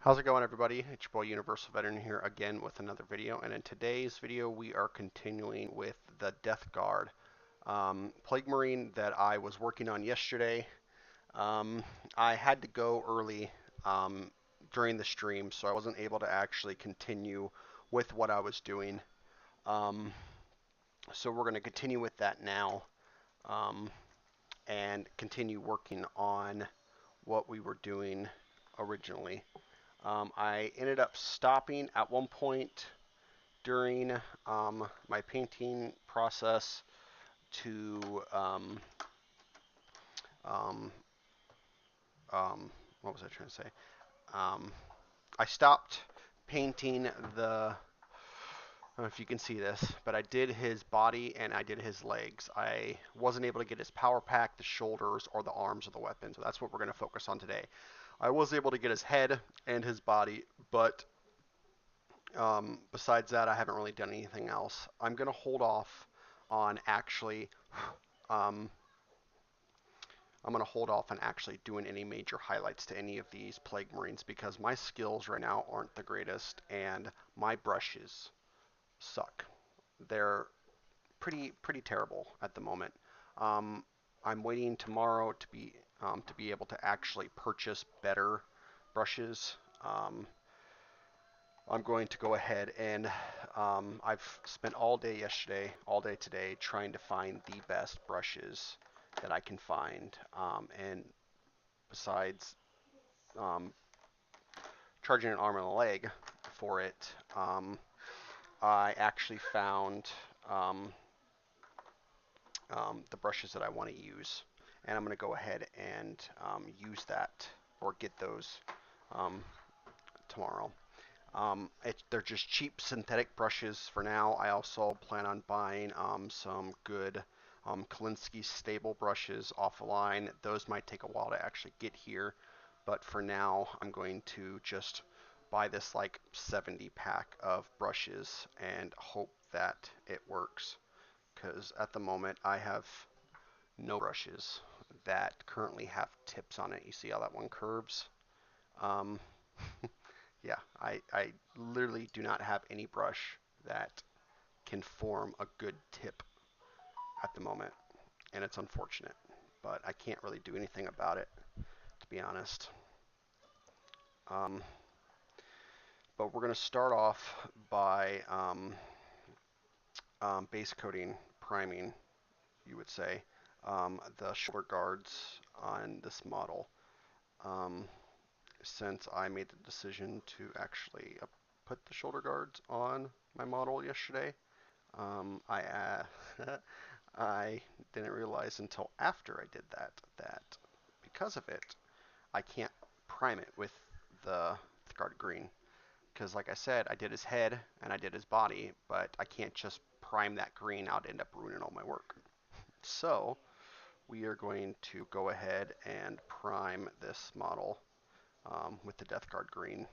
How's it going, everybody? It's your boy Universal Veteran here again with another video, and in today's video we are continuing with the Death Guard Plague Marine that I was working on yesterday. I had to go early during the stream, so I wasn't able to actually continue with what I was doing. Um, so we're going to continue with that now um, and continue working on what we were doing originally. I ended up stopping at one point during my painting process to um, what was I trying to say? Um, I stopped painting the. I don't know if you can see this, but I did his body and I did his legs. I wasn't able to get his power pack, the shoulders, or the arms of the weapon, so that's what we're going to focus on today. I was able to get his head and his body, but besides that, I haven't really done anything else. I'm going to hold off on actually, um, I'm going to hold off on actually doing any major highlights to any of these Plague Marines because my skills right now aren't the greatest and my brushes suck. They're pretty terrible at the moment. Um, I'm waiting tomorrow to be able to actually purchase better brushes. I'm going to go ahead and I've spent all day yesterday, all day today, trying to find the best brushes that I can find. And besides um, charging an arm and a leg for it, I actually found um, the brushes that I want to use. And I'm going to go ahead and use that or get those um, tomorrow. They're just cheap synthetic brushes for now. I also plan on buying some good Kolinsky stable brushes off the line. Those might take a while to actually get here, but for now I'm going to just buy this like 70 pack of brushes and hope that it works. Because at the moment I have no brushes that currently have tips on it. You see how that one curves? Um, Yeah, I literally do not have any brush that can form a good tip at the moment, and it's unfortunate, but I can't really do anything about it, to be honest. Um, but we're going to start off by base coating, priming, you would say, the shoulder guards on this model. Um, since I made the decision to actually put the shoulder guards on my model yesterday, I didn't realize until after I did that because of it, I can't prime it with the Guard Green. Because like I said, I did his head and I did his body, but I can't just prime that green. I'd end up ruining all my work. So we are going to go ahead and prime this model with the Death Guard Green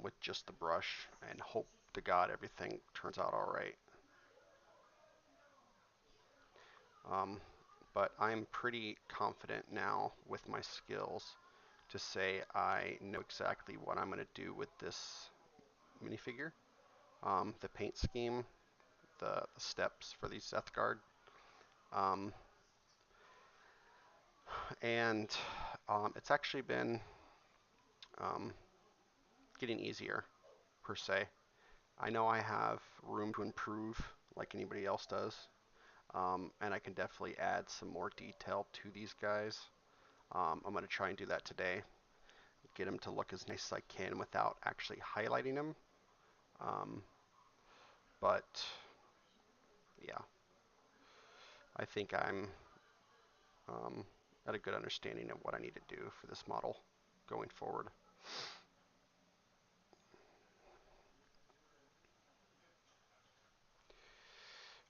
with just the brush and hope to God everything turns out all right. Um, but I'm pretty confident now with my skills to say I know exactly what I'm going to do with this minifigure. The paint scheme, the steps for these Death Guard, um, and it's actually been um, getting easier per se. I know I have room to improve like anybody else does, and I can definitely add some more detail to these guys. I'm going to try and do that today. Get them to look as nice as I can without actually highlighting them. Um, but yeah, I think I'm at a good understanding of what I need to do for this model going forward.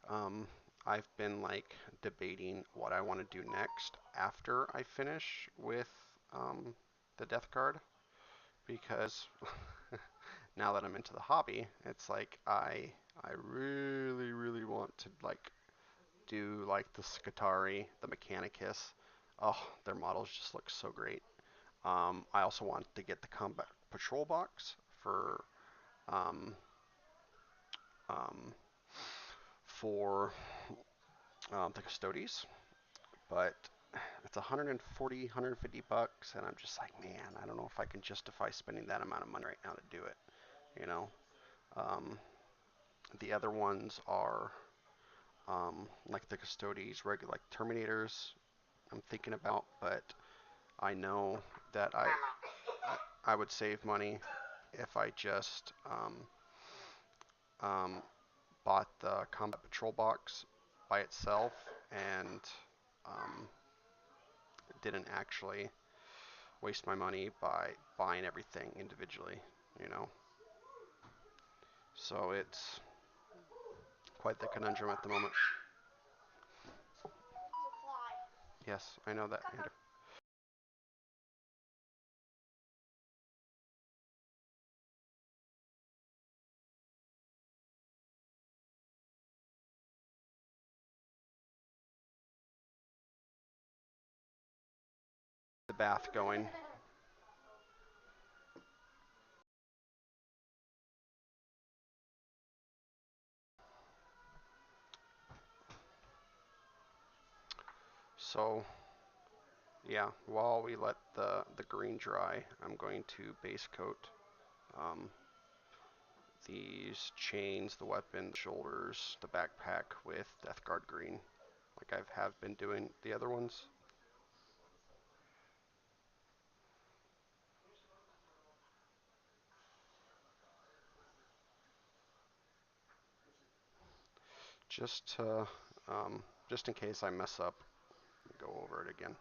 Um, I've been like debating what I want to do next after I finish with the Death Guard because now that I'm into the hobby, it's like I really want to like do like the Scutari, the Mechanicus. Oh, their models just look so great. I also want to get the combat patrol box for um, um, for the custodies, but it's 140, 150 bucks, and I'm just like, man, I don't know if I can justify spending that amount of money right now to do it. You know, um, the other ones are like the custodies, regular like Terminators. I'm thinking about, but I know that I would save money if I just um, bought the combat patrol box by itself and um, didn't actually waste my money by buying everything individually, you know. So it's quite the conundrum at the moment. Yes, I know that, Andrew. The bath going. So yeah, while we let the green dry, I'm going to base coat um, these chains, the weapon, the shoulders, the backpack with Death Guard green, like I have been doing the other ones. Just to, just in case I mess up, go over it again.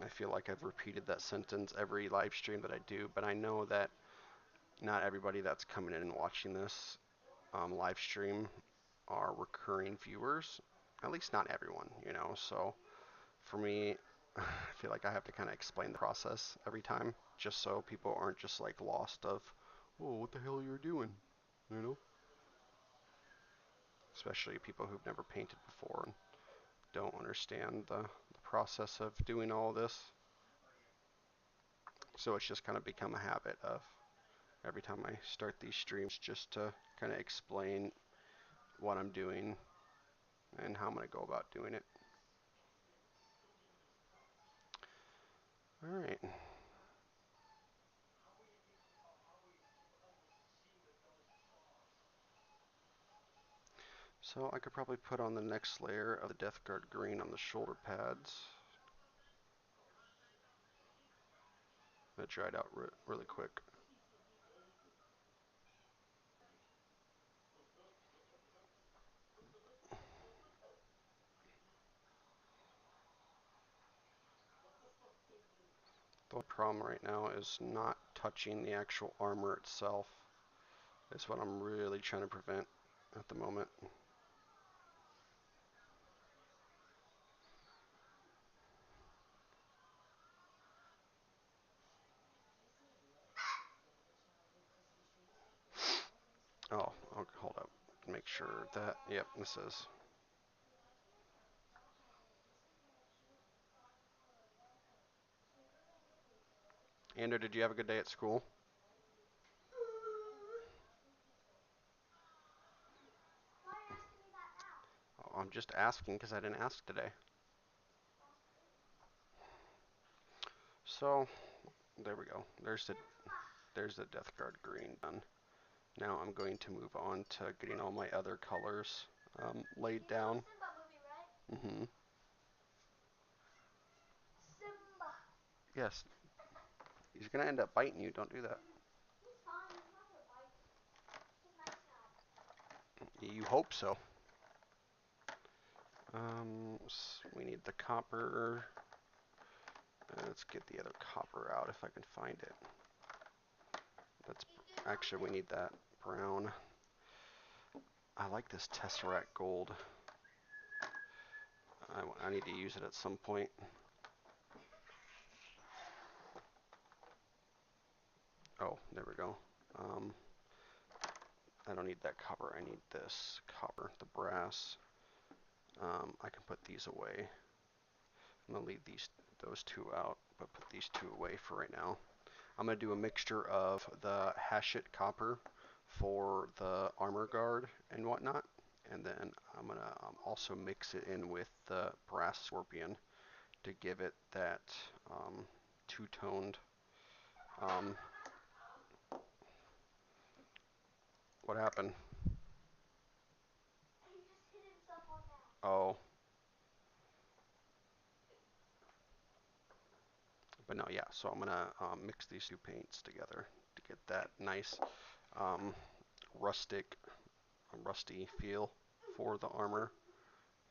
I feel like I've repeated that sentence every live stream that I do, but I know that not everybody that's coming in and watching this live stream are recurring viewers. At least not everyone, you know. So for me, I feel like I have to kind of explain the process every time, just so people aren't just like lost of, oh, what the hell are you doing, you know? Especially people who've never painted before and don't understand the process of doing all this. So it's just kind of become a habit of every time I start these streams just to kind of explain what I'm doing and how I'm going to go about doing it. All right. So I could probably put on the next layer of the Death Guard green on the shoulder pads. That dried out really quick. The only problem right now is not touching the actual armor itself. Is what I'm really trying to prevent at the moment. Oh, okay, hold up. Make sure that, yep, this is. Andrew, did you have a good day at school? Oh, I'm just asking because I didn't ask today. So, there we go. There's the Death Guard green done. Now I'm going to move on to getting all my other colors laid down. Mm-hmm. Yes, he's gonna end up biting you. Don't do that. You hope so. We need the copper. Let's get the other copper out if I can find it. That's actually we need that brown. I like this Tesseract gold. I need to use it at some point. Oh, there we go. I don't need that copper. I need this copper, the brass. I can put these away. I'm gonna leave those two out, but put these two away for right now. I'm going to do a mixture of the Hashit copper for the armor guard and whatnot, and then I'm going to also mix it in with the brass scorpion to give it that two-toned. Um, what happened? Oh, but no, yeah. So I'm gonna mix these two paints together to get that nice um, rustic, rusty feel for the armor.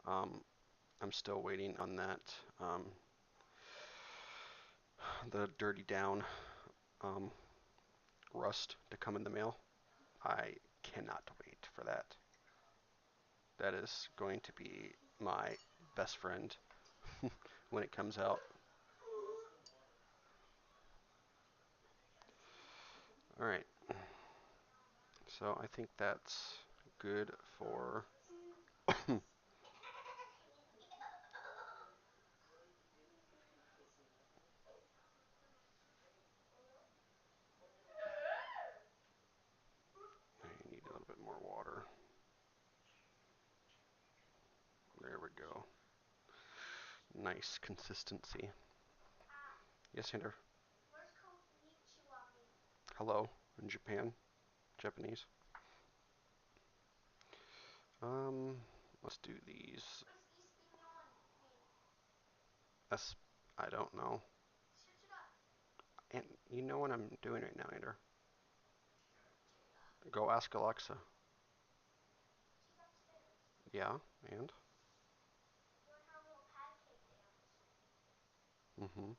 Um, I'm still waiting on that, the dirty down um, rust to come in the mail. I cannot wait for that. That is going to be my best friend when it comes out. All right. So I think that's good for. I need a little bit more water. There we go. Nice consistency. Yes, Hinder. Hello in Japan, Japanese. Um, let's do these. That's, I don't know. And you know what I'm doing right now, Hinder. Go ask Alexa. Yeah, and? Mm-hmm.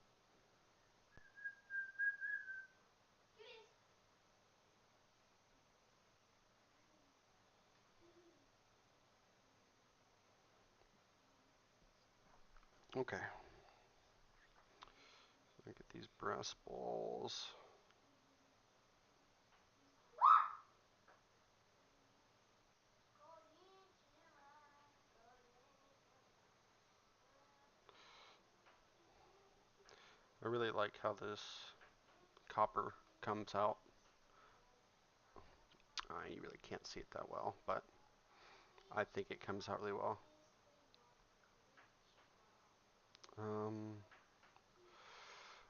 Okay. So I get these brass balls. I really like how this copper comes out. You really can't see it that well, but I think it comes out really well. Um,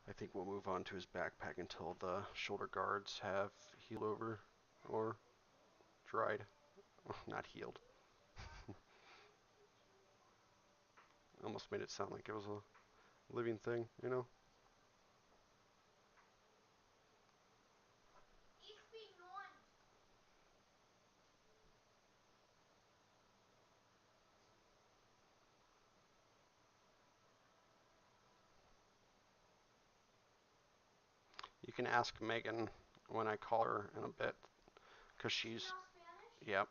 I think we'll move on to his backpack until the shoulder guards have healed over or dried. Not healed. Almost made it sound like it was a living thing, you know? You can ask Megan when I call her in a bit, because she's. Yep.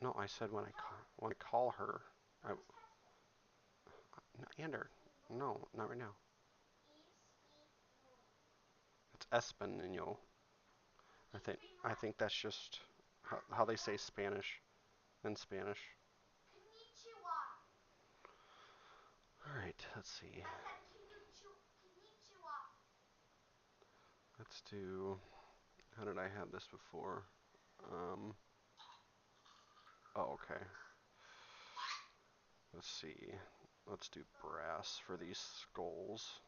No, I said when I call her. I, no, Ander, no, not right now. It's Espanol. I think that's just how they say Spanish in Spanish. All right, let's see. Let's do. How did I have this before? Um. Oh, okay. Let's see. Let's do brass for these skulls.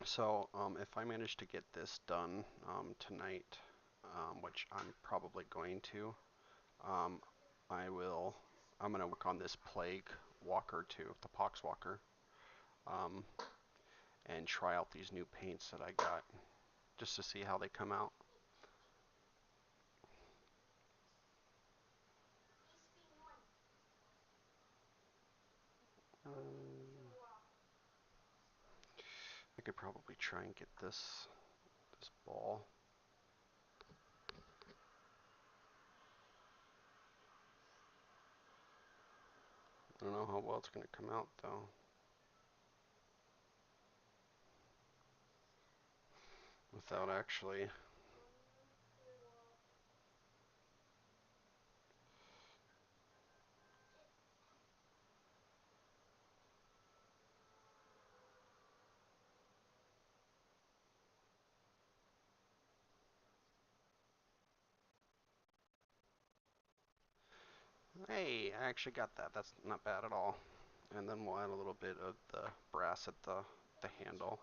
So, if I manage to get this done tonight, which I'm probably going to, um, I will. I'm gonna work on this plague walker too, the pox walker, um, and try out these new paints that I got, just to see how they come out. could probably try and get this ball. I don't know how well it's going to come out though. Without actually. Hey, I actually got that. That's not bad at all. And then we'll add a little bit of the brass at the handle.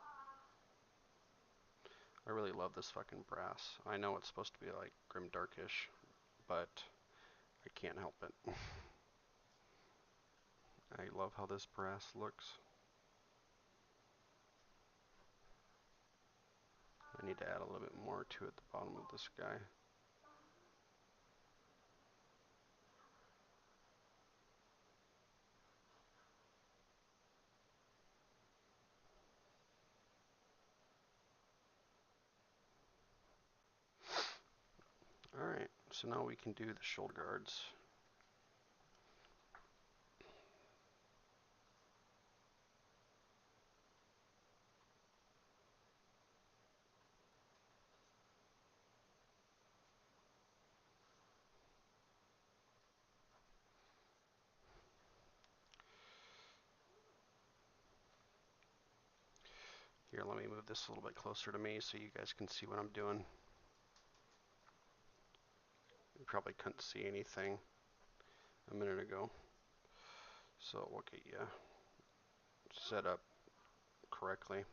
I really love this fucking brass. I know it's supposed to be like grim darkish, but I can't help it. I love how this brass looks. I need to add a little bit more to at the bottom of this guy. Alright, so now we can do the shoulder guards. Here, let me move this a little bit closer to me so you guys can see what I'm doing. You probably couldn't see anything a minute ago. So we'll get you set up correctly.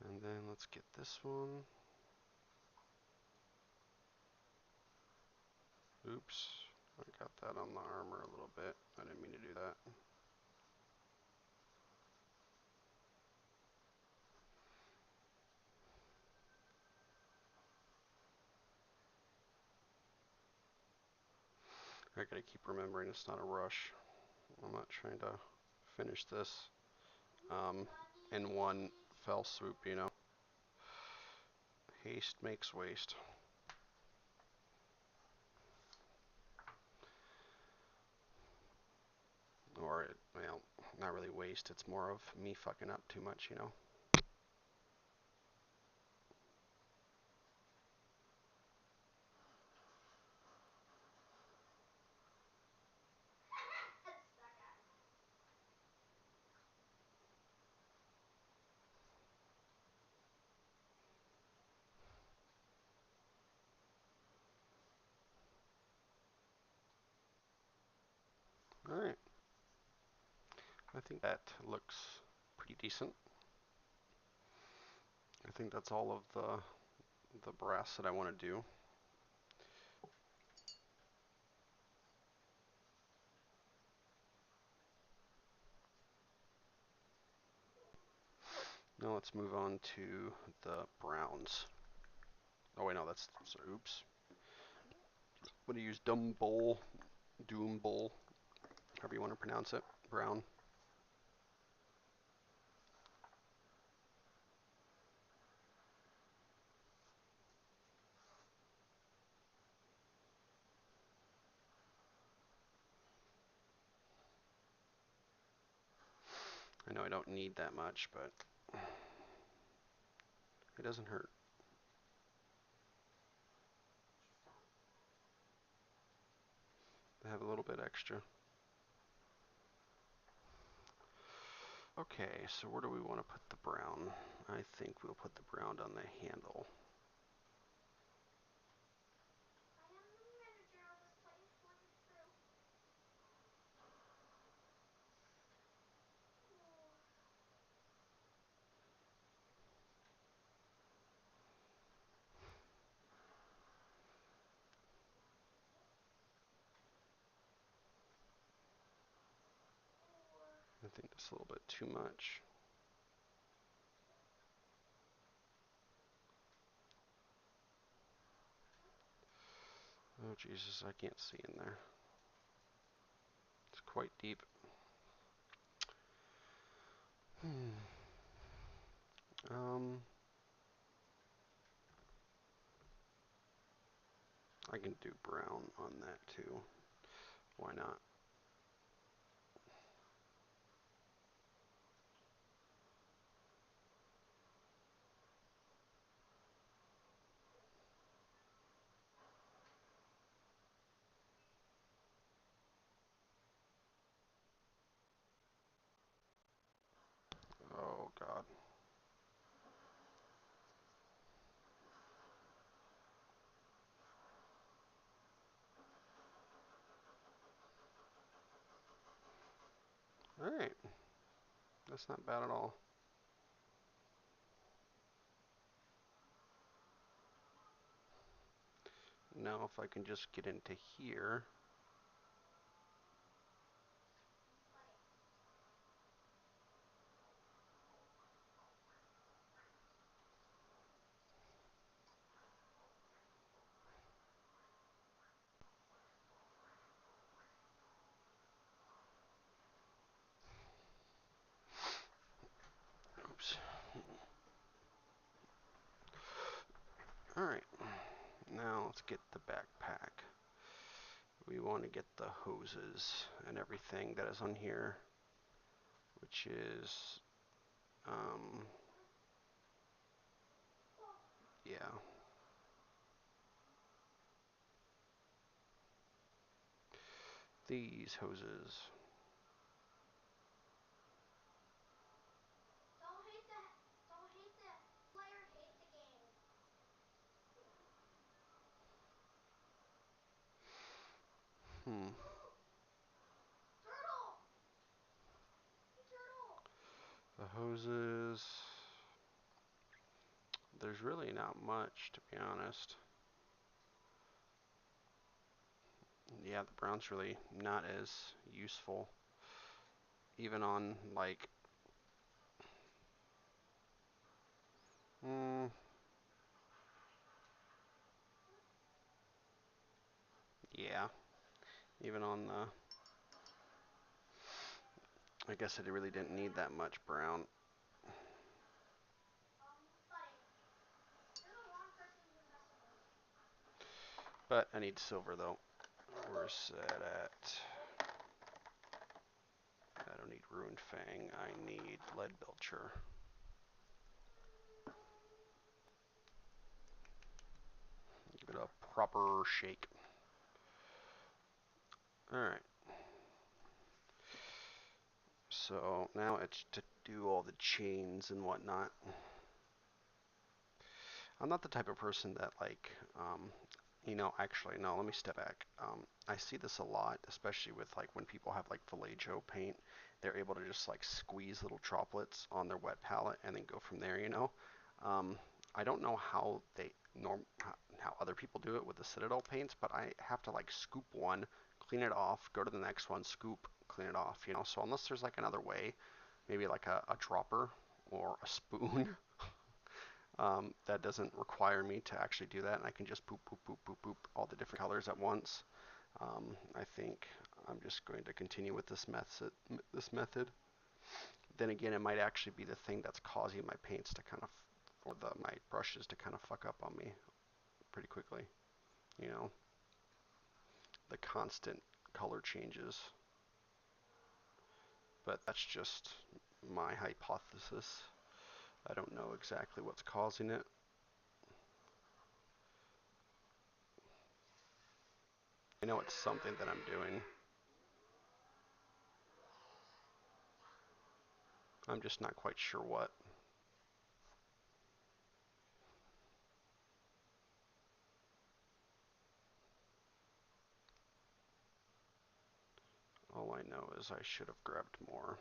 And then let's get this one. Oops, I got that on the armor a little bit. I didn't mean to do that. I gotta keep remembering it's not a rush. I'm not trying to finish this in one fell swoop, you know. Haste makes waste. Or, well, not really waste, it's more of me fucking up too much, you know. Alright. I think that looks pretty decent. I think that's all of the brass that I want to do. Now let's move on to the browns. Oh wait, no, that's, sorry, oops. I'm gonna use Doom Bowl, however you want to pronounce it, brown. I know I don't need that much, but it doesn't hurt. I have a little bit extra. Okay, so where do we want to put the brown? I think we'll put the brown on the handle. think that's a little bit too much. Oh Jesus, I can't see in there. It's quite deep. I can do brown on that too. Why not? Oh God. All right. That's not bad at all. Now if I can just get into here. Oops. All right. Now let's get the backpack. We want to get the hoses and everything that is on here, which is, yeah. These hoses. Hmm. The hoses. There's really not much, to be honest. Yeah, the brown's really not as useful. Even on, like, yeah, even on the, I guess it really didn't need that much brown. But I need silver, though. Where's that at? I don't need Ruined Fang. I need Lead Belcher. Give it a proper shake. Alright. So now it's to do all the chains and whatnot. I'm not the type of person that actually, no, let me step back. I see this a lot, especially with like when people have like Vallejo paint, they're able to just like squeeze little droplets on their wet palette and then go from there. Um, I don't know how how other people do it with the Citadel paints, but I have to like scoop one, clean it off, go to the next one, scoop, clean it off. So unless there's like another way, maybe like a dropper or a spoon that doesn't require me to actually do that, and I can just boop, boop, boop, boop, boop all the different colors at once. I think I'm just going to continue with this method. Then again, it might actually be the thing that's causing my paints to kind of, or my brushes to kind of fuck up on me pretty quickly. You know, the constant color changes. But that's just my hypothesis. I don't know exactly what's causing it. I know it's something that I'm doing. I'm just not quite sure what. All I know is I should have grabbed more.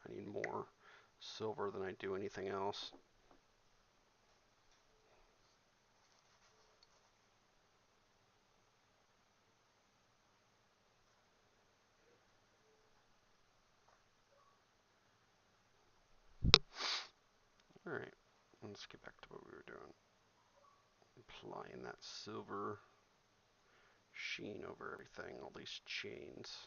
I need more silver than I do anything else. Alright, let's get back to what we were doing. Applying that silver sheen over everything, all these chains.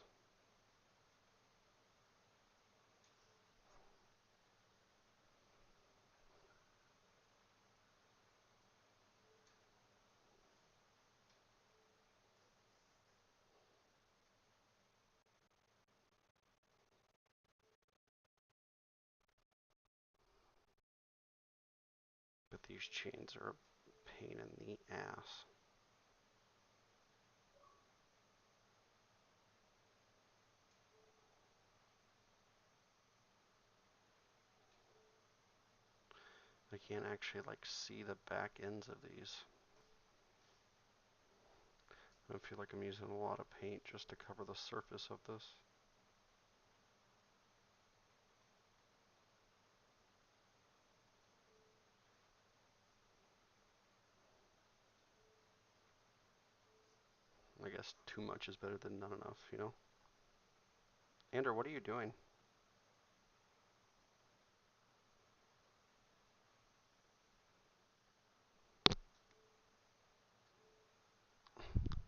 But these chains are a pain in the ass. I can't actually like see the back ends of these. I feel like I'm using a lot of paint just to cover the surface of this. I guess too much is better than not enough, you know? Andrew, what are you doing?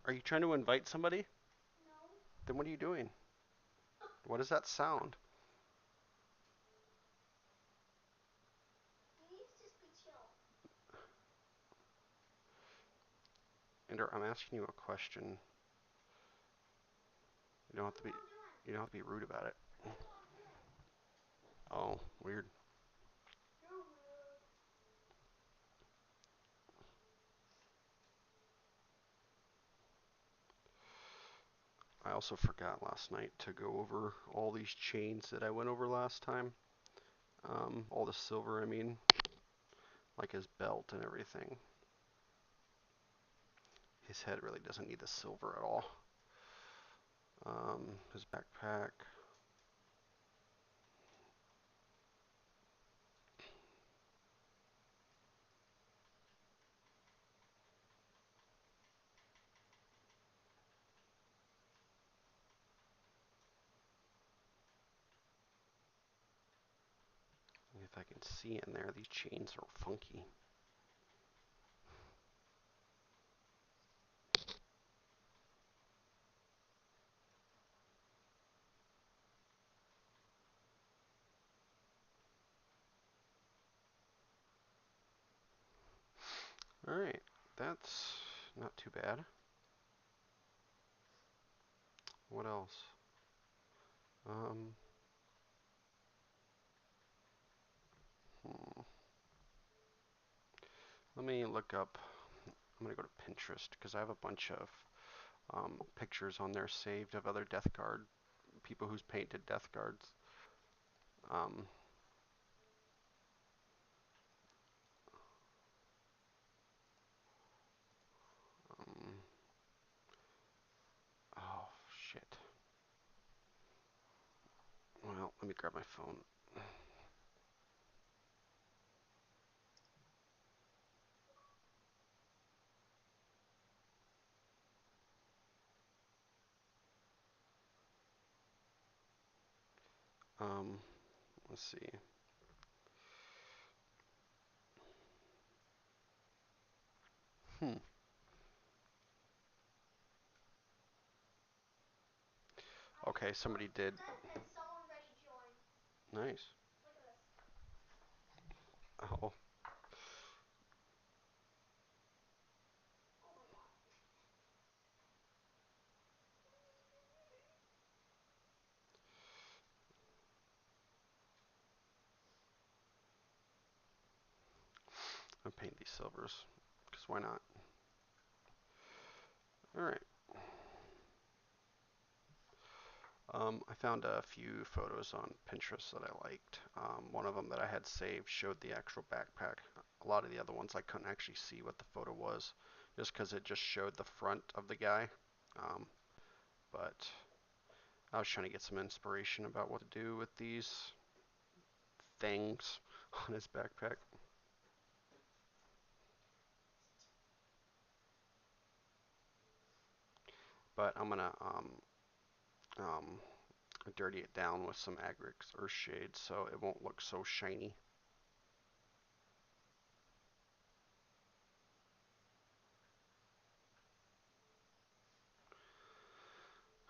Are you trying to invite somebody? No. Then what are you doing? What is that sound? Please just be chill. Andrew, I'm asking you a question. You don't have to be you don't have to be rude about it. What is Mom doing? Oh, weird. You're weird. I also forgot last night to go over all these chains that I went over last time. All the silver, I mean, like his belt and everything. His head really doesn't need the silver at all. His backpack. If I can see in there, these chains are funky. Alright, that's not too bad. What else? Um, hmm. Let me look up. I'm gonna go to Pinterest because I have a bunch of pictures on there saved of other Death Guard people who's painted Death Guards. Um, um, oh shit. Well, let me grab my phone. Um, let's see. Hmm. Okay, somebody did. Someone already joined. Nice. Look at this. Oh, Oh my god. I paint these silvers because why not? All right. I found a few photos on Pinterest that I liked. One of them that I had saved showed the actual backpack. A lot of the other ones I couldn't actually see what the photo was, just because it just showed the front of the guy. Um, but I was trying to get some inspiration about what to do with these things on his backpack. But I'm gonna um, dirty it down with some Agrix Earthshade so it won't look so shiny.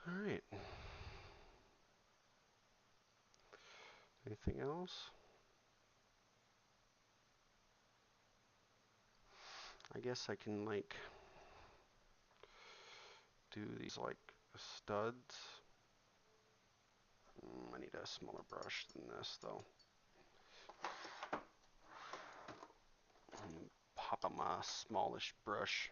Alright. Anything else? I guess I can like do these like studs. I need a smaller brush than this though. Pop on my smallish brush.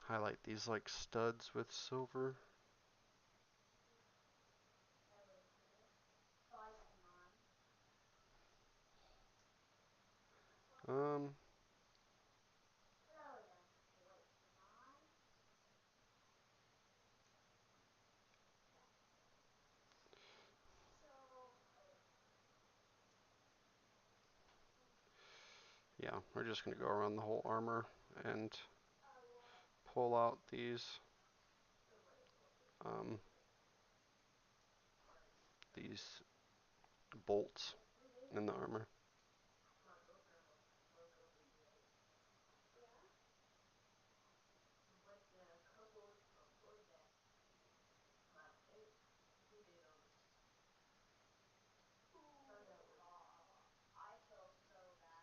Highlight these like studs with silver. Um, yeah, we're just gonna go around the whole armor and pull out um, these bolts in the armor.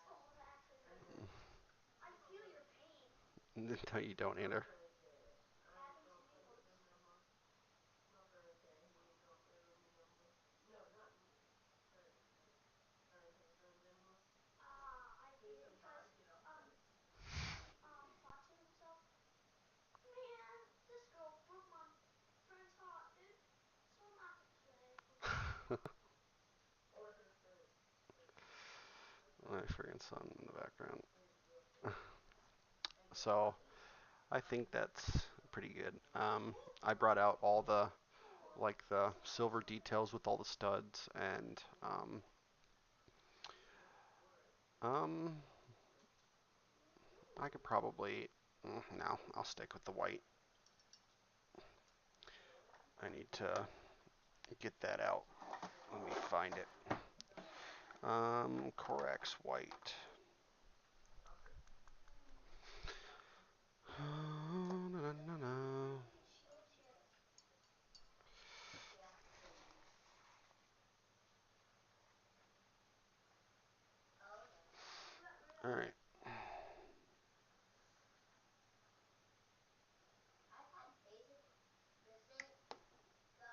Oh, that actually hurts. I feel your pain. No, you don't either. It happened to me once. I hate it because thought to himself, man, this girl broke my friend's heart, dude. So I'm gonna have to play with her. My friggin' son in the background. So I think that's pretty good. I brought out all the like the silver details with all the studs and um I could probably no, I'll stick with the white. I need to get that out. Let me find it. Corex white. Na, na, na, Shields here. All right. Weeks ago now? Yeah.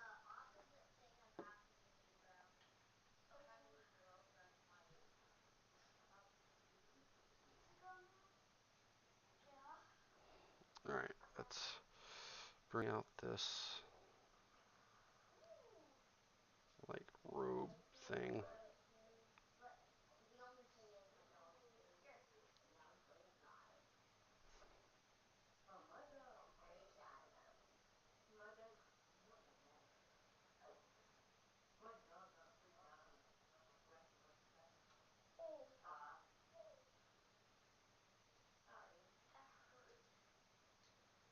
All right. Let's bring out this like robe thing. Here. Oh, that hurt.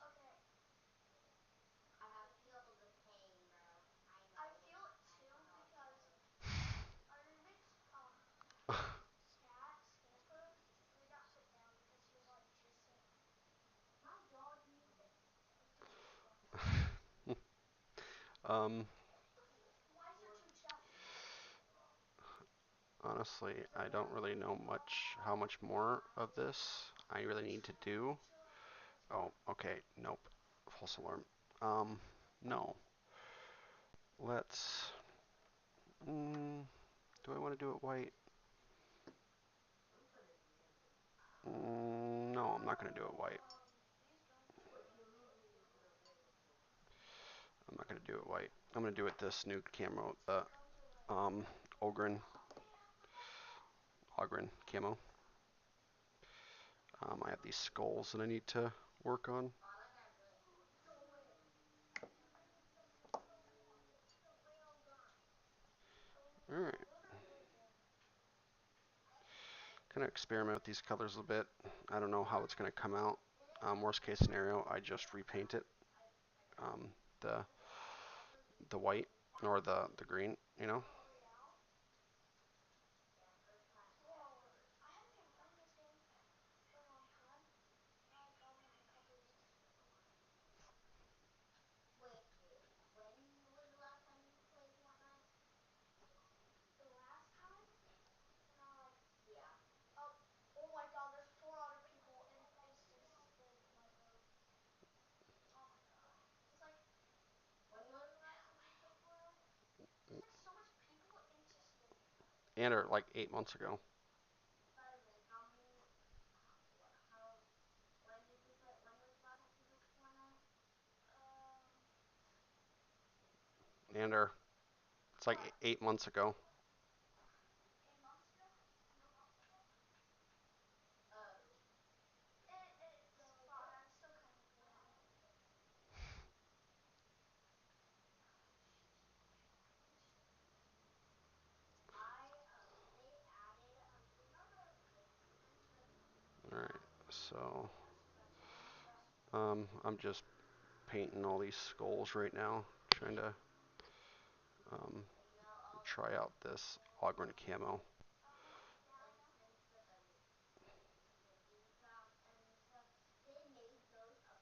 Okay. I feel it too because I remixed Scamper and we got put down because he was autistic. um, Why is there two chests? Honestly, I don't really know how much more of this I really need to do. Oh, okay. Nope. False alarm. No. Let's. Do I want to do it white? No, I'm not going to do it white. These guns. I'm not going to do it white. I'm going to do it this new camo, the Guns are like. Ogren, camo. I have these skulls that I need to work on. No way. It's a rail gun. Alright. Those are really good. Kind of experiment with these colors a bit. I don't know how it's going to come out. Worst case scenario, I just repaint it, um, the the white or the green, you know. Whoa, I haven't been playing this game for a long time. I got it a couple weeks ago. The last time, and I like, oh, oh my god, there's 4 other people in instant spin in my group. Oh my god. It's like, there's like so much people interested. And or like 8 months ago. Um, And or it's like what? 8 months ago. 8 months ago? It's fine. I'm still kind of good at it. All right, so Best I'm just painting all these skulls right now, trying to um, try out this augment camo. Uh-huh. Yeah, I know.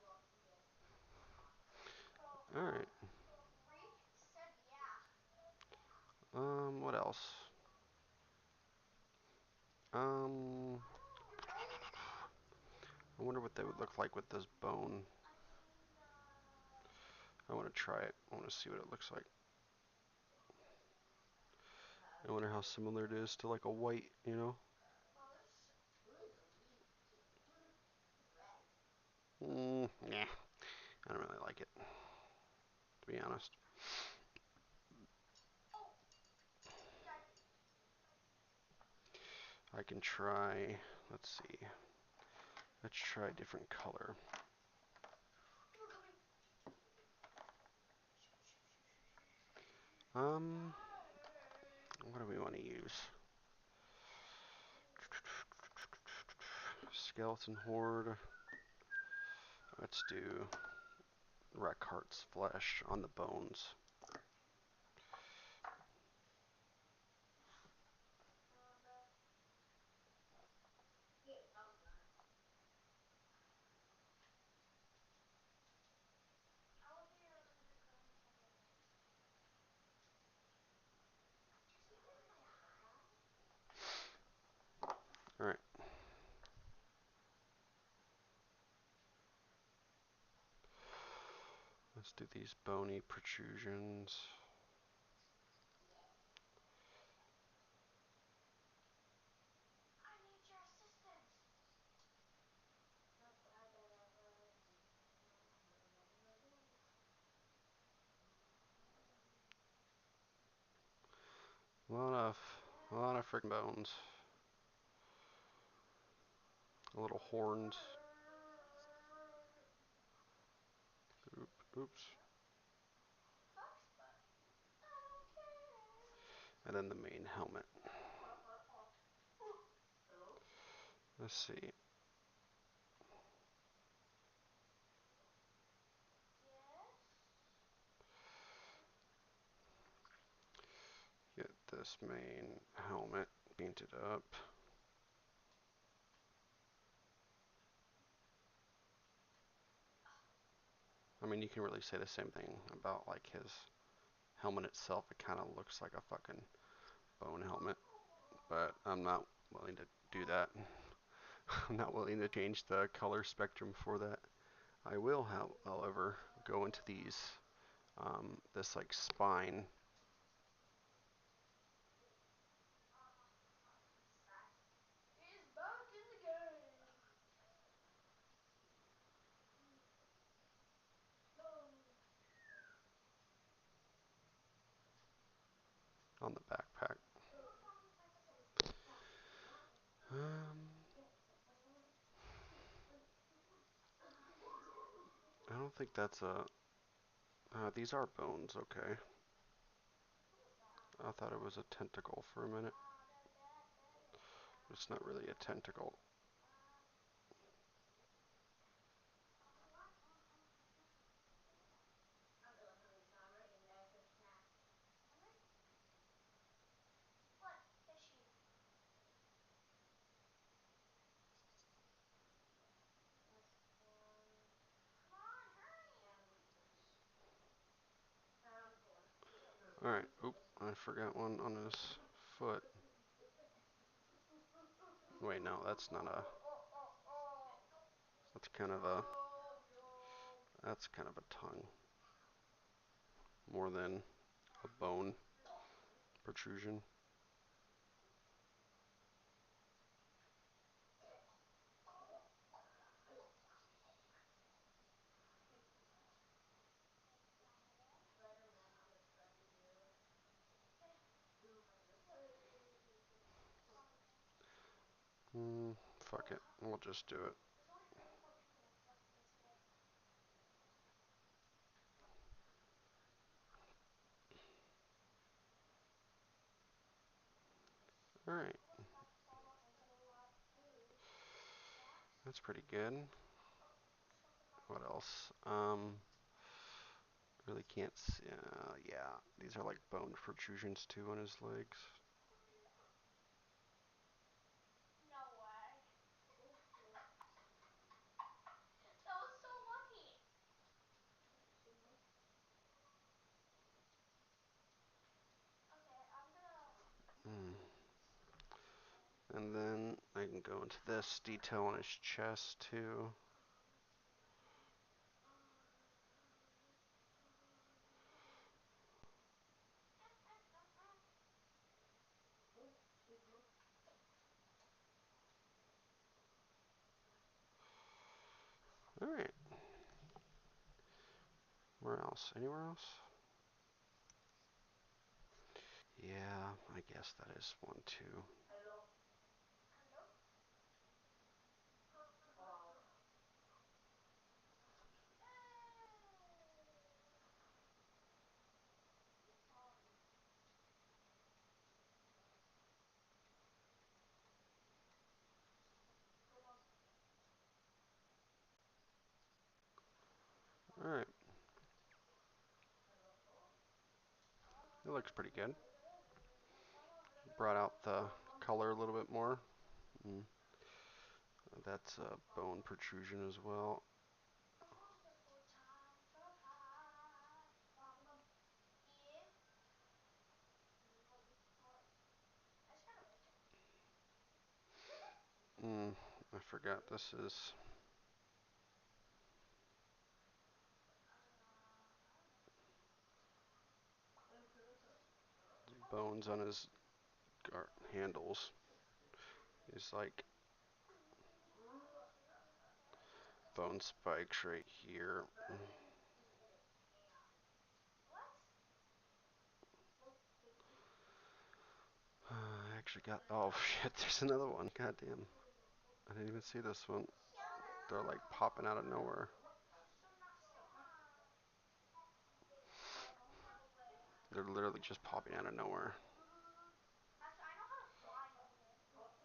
Oh, interesting. All right. Reek said yeah. What else? Um, I wonder what they would look like with this bone. I mean, I want to try it. I want to see what it looks like. I wonder how similar it is to like a white, you know? wow, there's Nah, I don't really like it, to be honest. oh, yeah, I did. I can try, let's see, let's try a different color. People are coming. Um, what do we want to use? Skeleton Horde. Let's do Reckhart's flesh on the bones. I will be your music in a couple of minutes. All right, let's do these bony protrusions. I need your assistance. A lot of freaking bones. Little horns. Oops. Sucks, but I don't care. And then the main helmet. Let's see. Yes. Get this main helmet painted up. I mean, you can really say the same thing about like his helmet itself. It kind of looks like a fucking bone helmet, but I'm not willing to do that. I'm not willing to change the color spectrum for that. I will, however, go into these, this like spine. He's back in the game. Oh. On the backpack. Um, I don't think that's a These are bones, okay. What is that? I thought it was a tentacle for a minute. It's not really a tentacle. I'm really hungry, so I'm making very quick snack. Hungry? What? Fishy. That's one. Come on, hurry. And I'm gonna eat this. And I'm full. Alright, oop, I forgot one on his foot. Wait, no, that's not a... That's kind of a... That's kind of a tongue. More than a bone protrusion. Spider-Man not expected you. Fuck it, we'll just do it. There's only 34 people. Let's do it. Alright, It looks like someone is alive too. Snacks? that's pretty good. Oh, just want the What cartoon. else? Really can't see. Yeah, these are like bone protrusions too on his legs. No way. That was so lucky. Okay, I'm gonna Mm. scan. And then I can go into this detail on his chest too. Alright, where else? Anywhere else? Yeah, I guess that is one too. Hello? Hey. Alright, it looks pretty good. Brought out the color a little bit more. Mm. That's a bone protrusion as well. Multiple times of high. Yeah. I just gotta lick it. I forgot this is I don't know. bones on his handles. He's like bone spikes right here. What? I actually got. Oh shit! There's another one. God damn! I didn't even see this one. Shut They're like popping out of nowhere. up. So not smart. They're literally just popping out of nowhere. Actually, I know how to fly with it. With the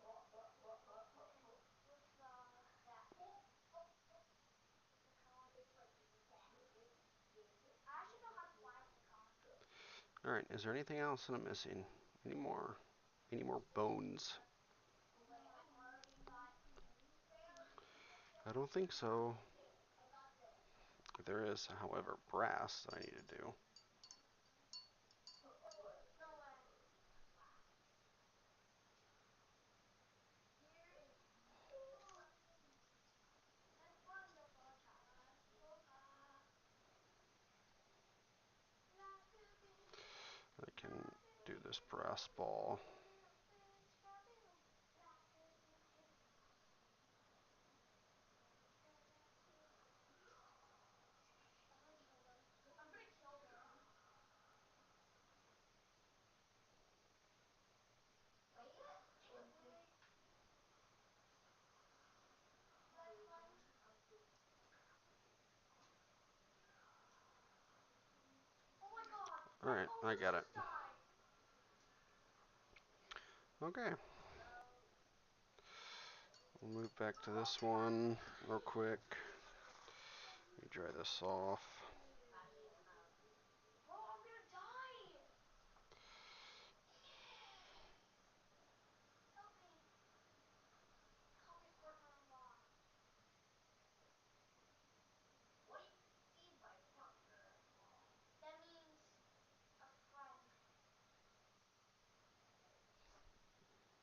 cone. I actually know how to fly with the cone. All right. Is there anything else that I'm missing? Any more? Any more bones? I don't think so. There is, however, brass that I need to do. No way. Here is and wonderful times go by. Life could be, I can life could do be, this brass ball. life could be. I'm gonna kill them. Wait. Let's find. Alright, Oh, I this got it. just died. Okay. We'll move back to this one real quick. Let me dry this off. Bro, I'm gonna die. Help me. Help me, partner-in-law. What do you mean by partner-in-law? That means a friend.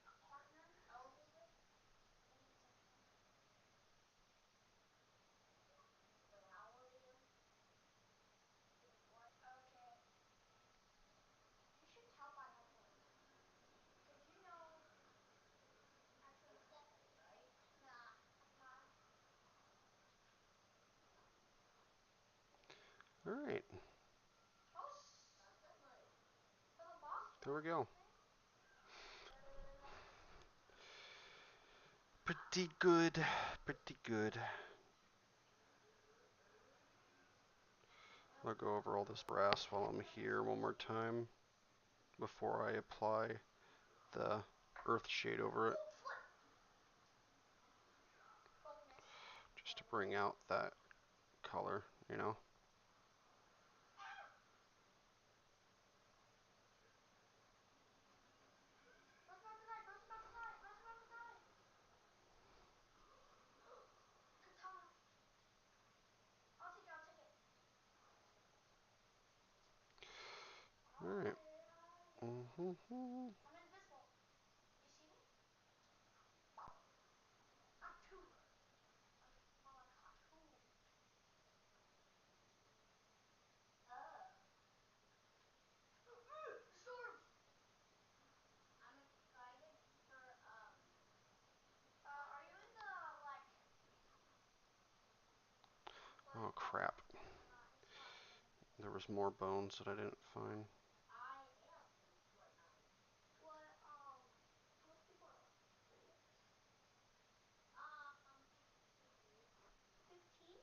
A partner? How old is this? It means a friend. Wait, how old are you? What? Okay. You should tell by my voice. Because you know, actually, it's definitely right. Nah, it's not. Alright, Oh, nothing like. For the boss there we fight, go. I think. Pretty good. Pretty good. I'll go over all this brass while I'm here one more time before I apply the earth shade over it, Bonus. just to bring out that color, you know. Bro's about to die. Bro's about to die. Bro's about to die. Katana. I'll take it. I'll take it. Alright. I'm Mm-hmm. invisible. You see me? Achoo. I'm more like Achoo. Storms. I'm excited for are you in the like for Oh crap. it's not in There was more bones that I didn't find. I am in right now. What how much people are playing? 53.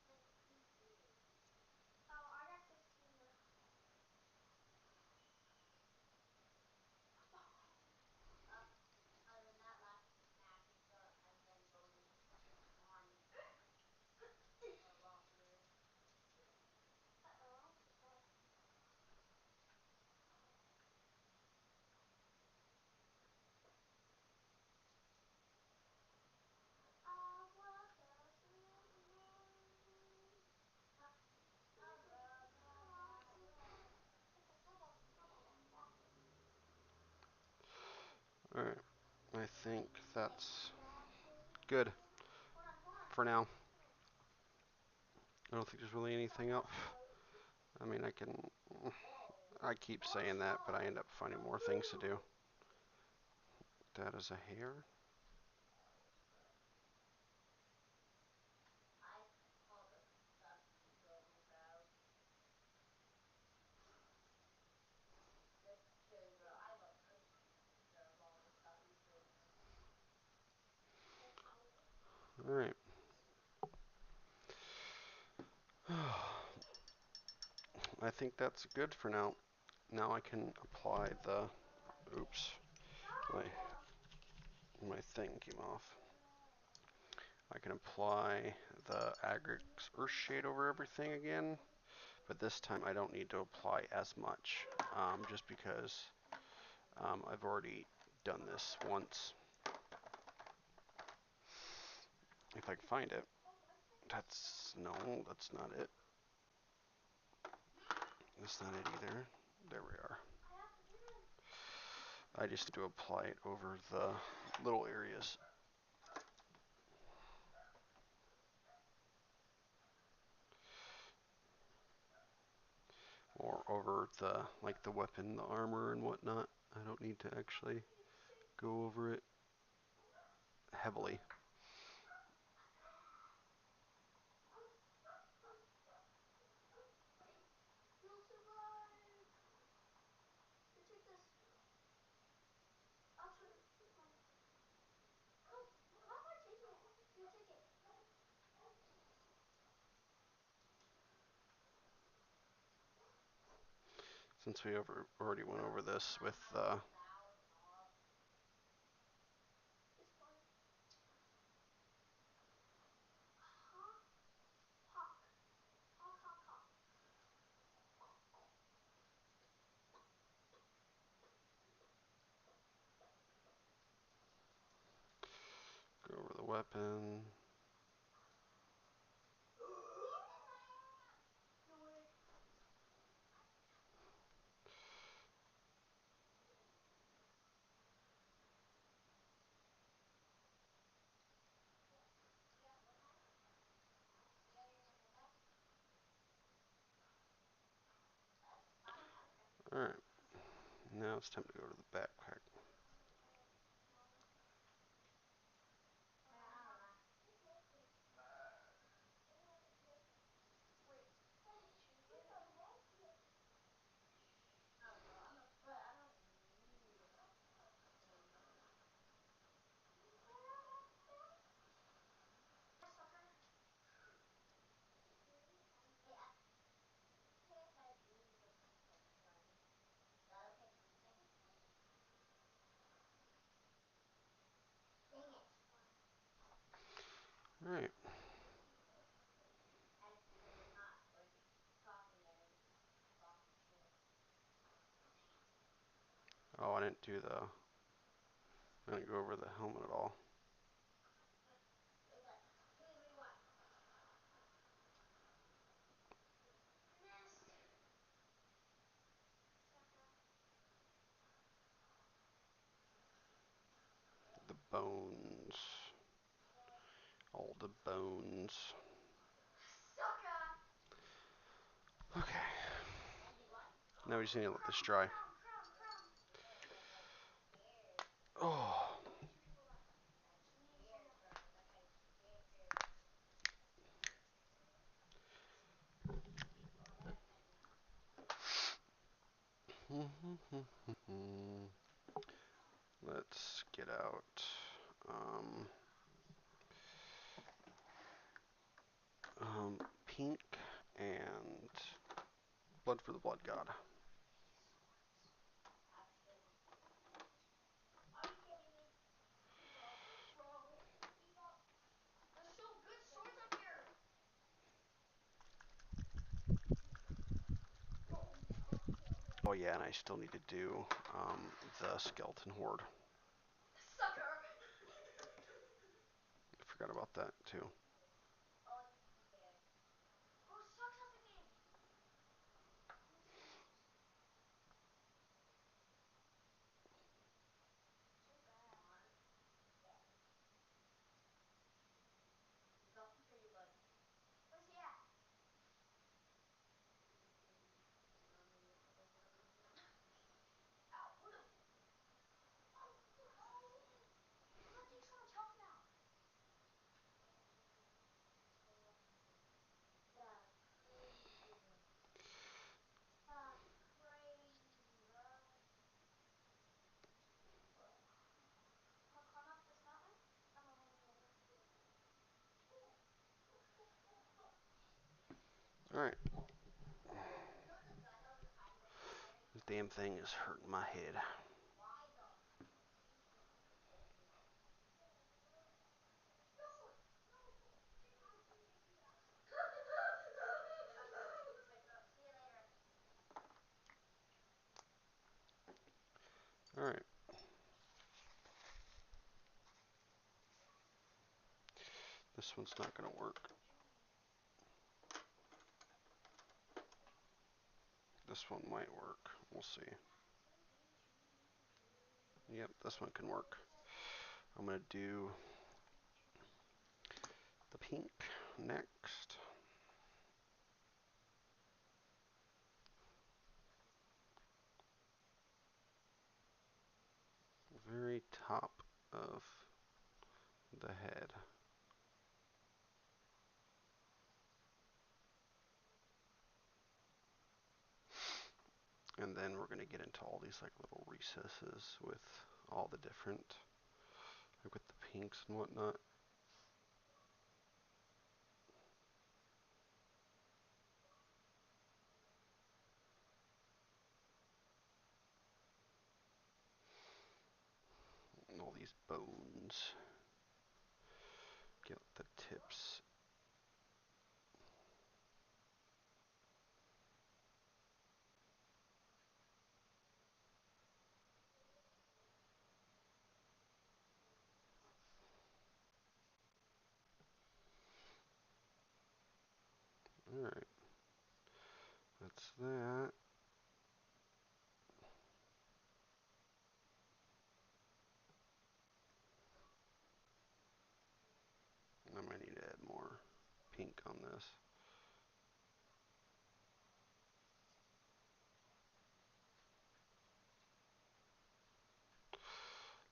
15? 53. Oh, I got 15 now. Other than that, last match has been going on a lot weird. Uh-oh, I'm so sorry. Alright, I think that's good Hold on. for now. I don't think there's really anything else. I mean, I keep saying that, but I end up finding more things to do. That is a hair. I call them dusty golden cows. They're scary, but I like cooking the long dusty golden ones. Alright. I think that's good for now. Now I can apply the, oops, my, my thing came off. I can apply the Agrix Earth Shade over everything again, but this time I don't need to apply as much, just because I've already done this once. If I can find it. No, that's not it. That's not it either. There we are. I just need to apply it over the little areas. Or over the, like the weapon, the armor and whatnot. I don't need to actually go over it heavily. You'll survive. You take this. Actually, mine. No, how am I taking it? You take it. since we already went over this with It's fine. Huh? Hawk. Hawk, hawk, hawk. go over the weapon. No way. All right, now it's time to go to the backpack. Wait, did you choose yet? Sucker. All right. Oh, I didn't go over the helmet at all. Missed. Sucker. The bones. All the bones. Sucker. Okay. Now we just need to let this dry. Crown. Oh. Two people left. Me and someone. Let's get out pink and blood for the blood god. Are you kidding me? Bro. There's so good swords up here. Oh yeah, and I still need to do the skeleton horde. Sucker. I forgot about that too. Bro sucks at the game. So bad. Where's he at? Ow, what the? How did that take so much health now? That's crazy, bro. Wanna climb up this mountain? I'm running over. Alright. This damn thing is hurting my head. Alright. This one's not gonna work. This one might work. We'll see. Yep, this one can work. I'm gonna do the pink next. Very top of the head. And then we're going to get into all these like little recesses with all the different, like with the pinks and whatnot. these bones. Get the tips. Alright, that's that. I might need to add more pink on this.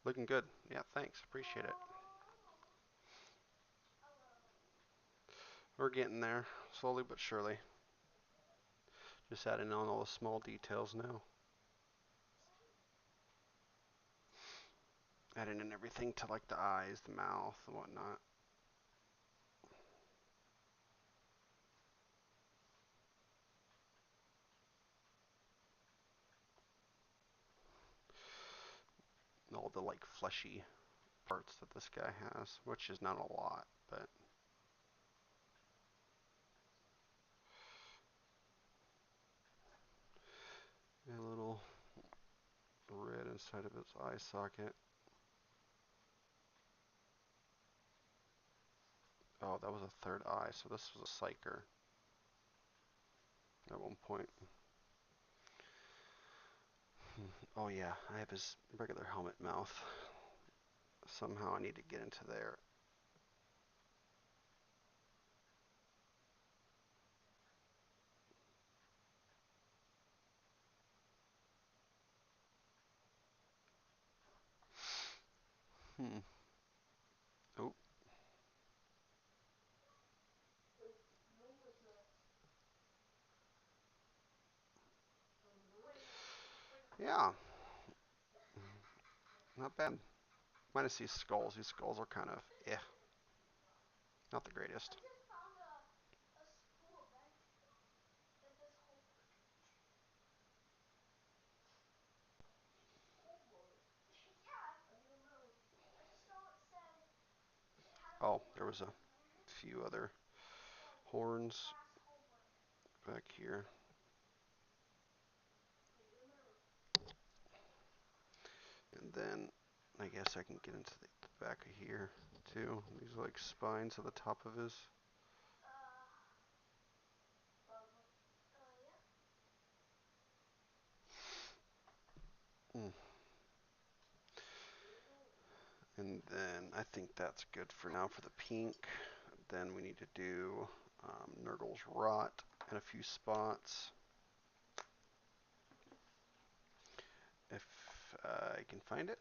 Looking good. Yeah, thanks. Appreciate it. We're getting there, slowly but surely. Just adding on all the small details now. Adding in everything to like the eyes, the mouth, and whatnot. All the like fleshy parts that this guy has, which is not a lot, but a little red inside of its eye socket. Oh, that was a third eye, so this was a psyker at one point. Oh yeah, I have his regular helmet mouth. Somehow I need to get into there. Hmm. Oh. Yeah, not bad. Minus these skulls. These skulls are kind of, not the I greatest. just found a spool of eggs in this homework. Homework? Yeah, I don't know. I just saw it said it had a Oh, there homework was a thing, remember? few other It said horns class homework. back here. I remember. And then I guess I can get into the back of here too. These like spines at the top of his. Yeah. Mm. And then I think that's good for now for the pink. Then we need to do Nurgle's Rot in a few spots. If I can find it.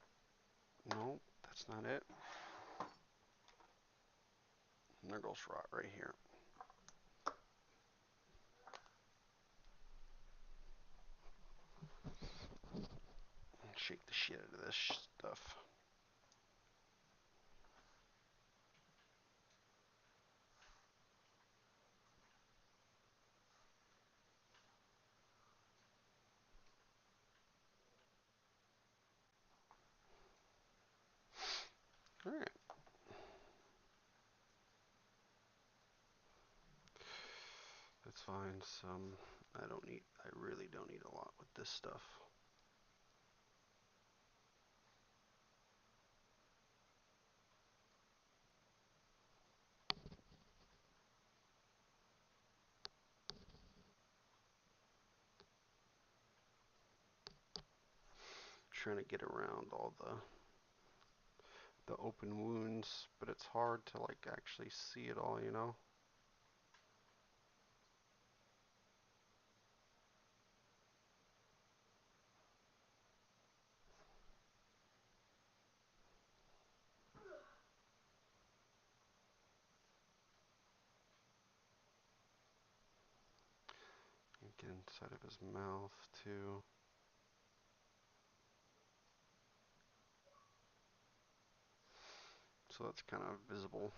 No, that's not it. Nurgle's Rot right here. Shake the shit out of this stuff. Alright. That's fine. I really don't need a lot with this stuff. Trying to get around all the open wounds, but it's hard to like actually see it all, you know? Get inside of his mouth too. So that's kind of visible.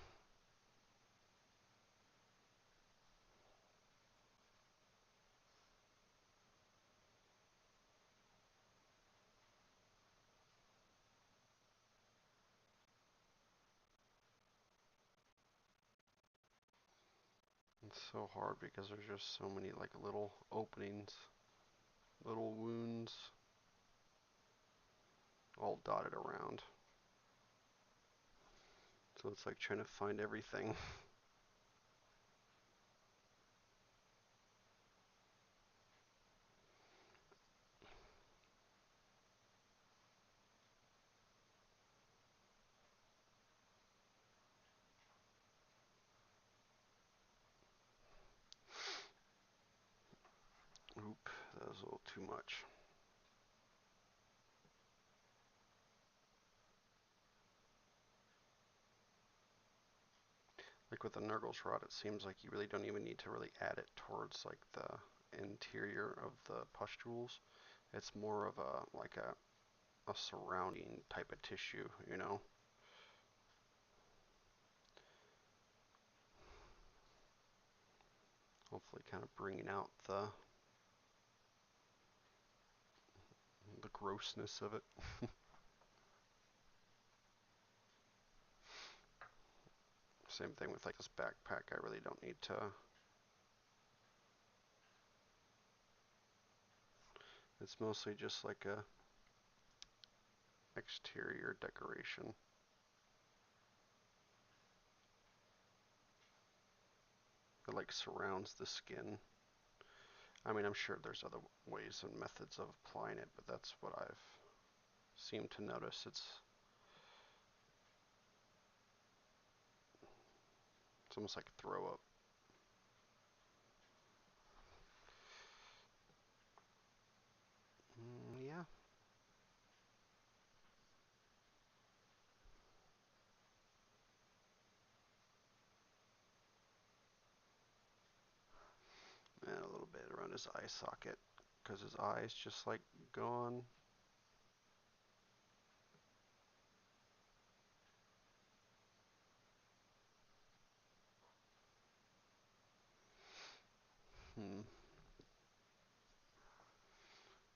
So hard because there's just so many like little openings, little wounds, all dotted around. So it's like trying to find everything. Oop, that was a little too much. Like with the Nurgle's Rod, it seems like you really don't even need to really add it towards like the interior of the pustules. It's more of a surrounding type of tissue, you know? Hopefully kind of bringing out the grossness of it. Same thing with like this backpack. I really don't need to. It's mostly just like a exterior decoration that like surrounds the skin. I mean, I'm sure there's other ways and methods of applying it, but that's what I've seemed to notice. It's almost like throw up. Yeah, and a little bit around his eye socket because his eye's just like gone. Hmm.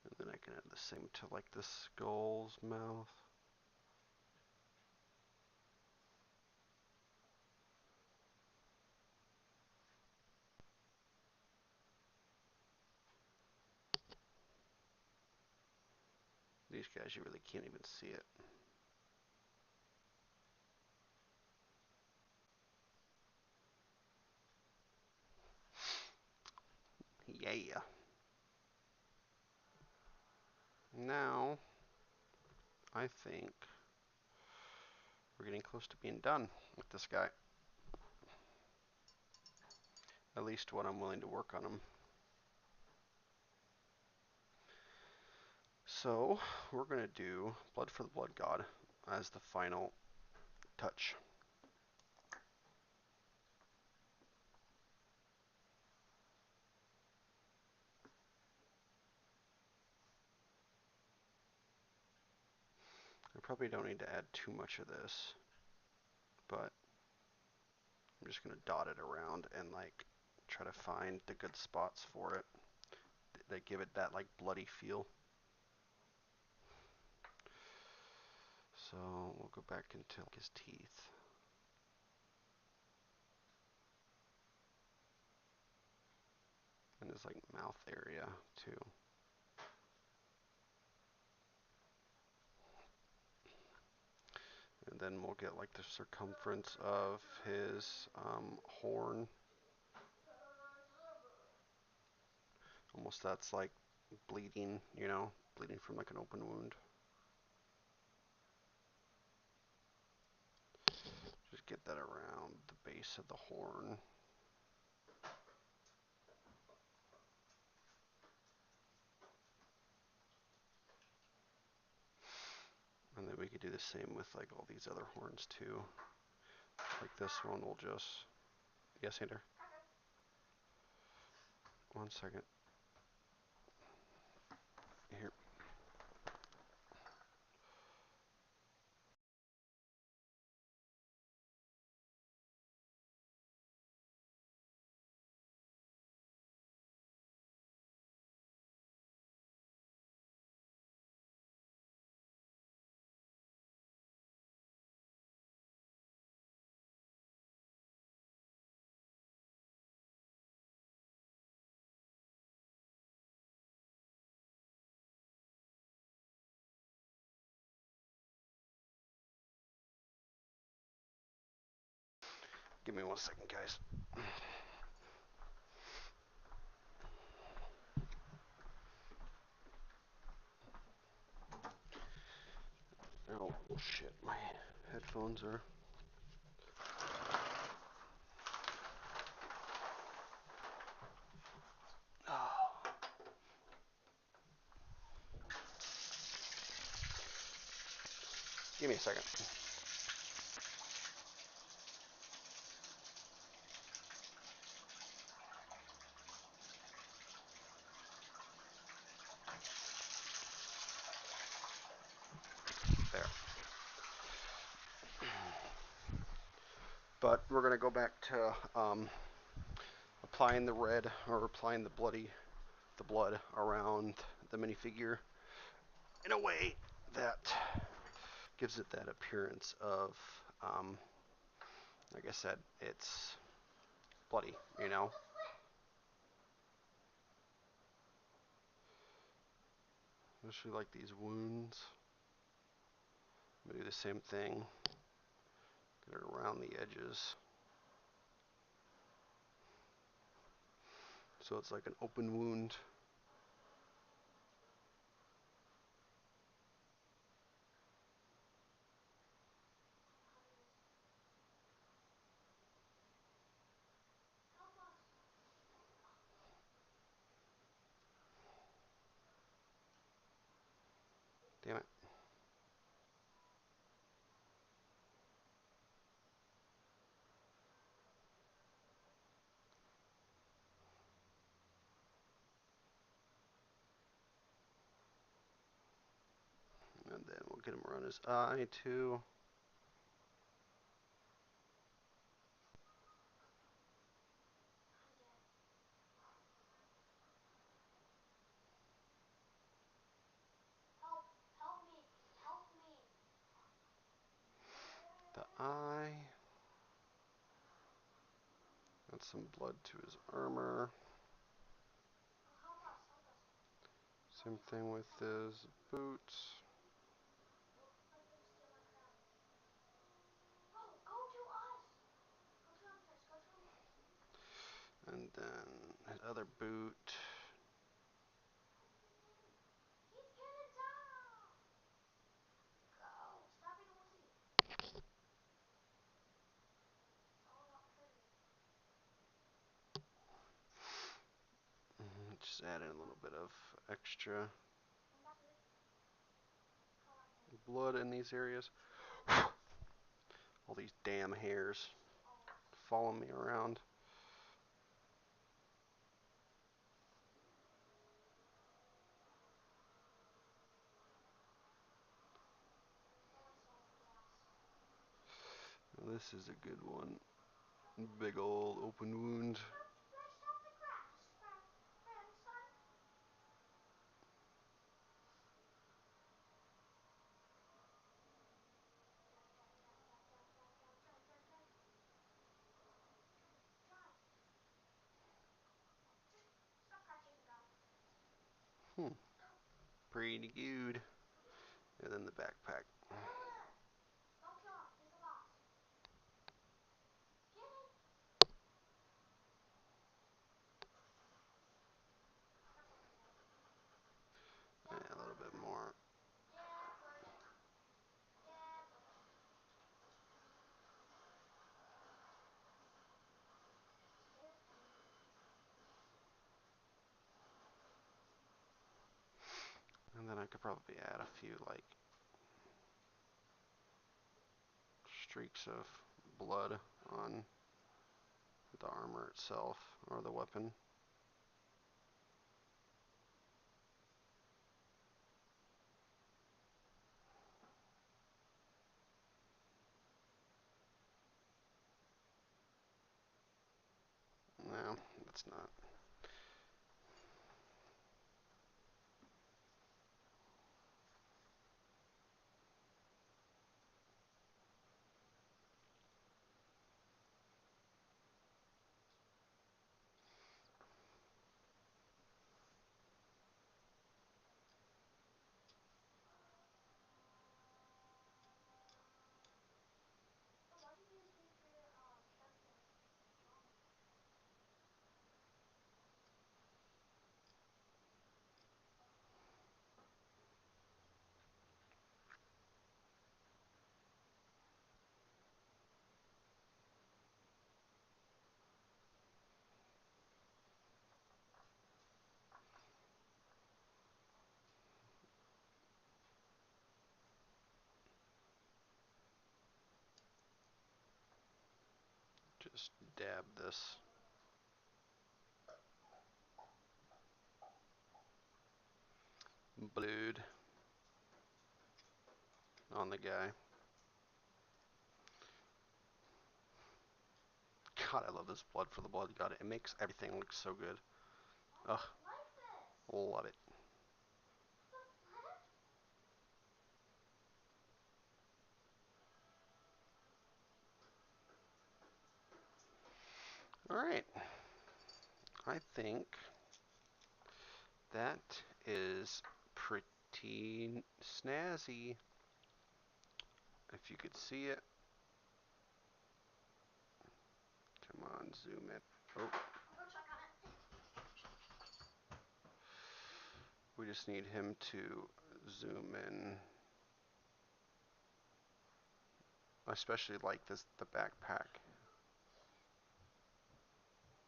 And then I can add the same to like the skull's mouth. These guys, you really can't even see it. Yeah. Now, I think we're getting close to being done with this guy. At least what I'm willing to work on him. So, we're going to do Blood for the Blood God as the final touch. I probably don't need to add too much of this, but I'm just going to dot it around and like try to find the good spots for it that give it that like bloody feel. So we'll go back into like his teeth and his like mouth area too. And then we'll get like the circumference of his horn. Almost that's like bleeding, you know, bleeding from like an open wound. Just get that around the base of the horn. And then we could do the same with like all these other horns too. Like this one will just, yes, Hander? 1 second. Here. Give me 1 second, guys. Oh, shit. My headphones are. Oh. Give me a second. There. But we're going to go back to applying the red or applying the blood around the minifigure in a way that gives it that appearance of, um, like I said, it's bloody, you know? Especially like these wounds. I'm gonna do the same thing. Get it around the edges. So it's like an open wound. Help us. Damn it. And then we'll get him around his eye too. I'm dead. Help. Help me. Help me. The eye. Add some blood to his armor. Oh, help us. Help us. Help Same me. Help thing me. with Help me. his boots. Oh, let them steal my crown. Oh, go to us. Go to him first. Go to him first. And then his other boot. He's gonna die. Go. Stop being a wussy. It's all about pretty. Just add in a little bit of extra I'm back to it. Call out him. blood in these areas. All these damn hairs Oh, following me around. someone stole the grass. This is a good one. Big old open wound. Let's stop the grass, grandson. Drive, drive, drive, drive, drive, drive, drive, drive, drive, drive. Drive, drive. Just stop crashing the ground. Hmm. Pretty good. And then the backpack. Kill him. Go kill him. He's the boss. Get it. Stop looking at it. Yeah, Yeah, a put little it. bit more. Yeah, put it. Yeah, put it. Skip me. And then I could probably add a few like streaks of blood on the armor itself or the weapon. No, that's not. Oh, why did you use me for your captain? Just dab this blood on the guy. God, I love this blood for the blood god. It makes everything look so good. Why Ugh, do you like this? love it. What the heck? All right, I think that is pretty snazzy. If you could see it, come on, zoom in. Oh, I'll go check on it. we just need him to zoom in. I especially like this, the backpack.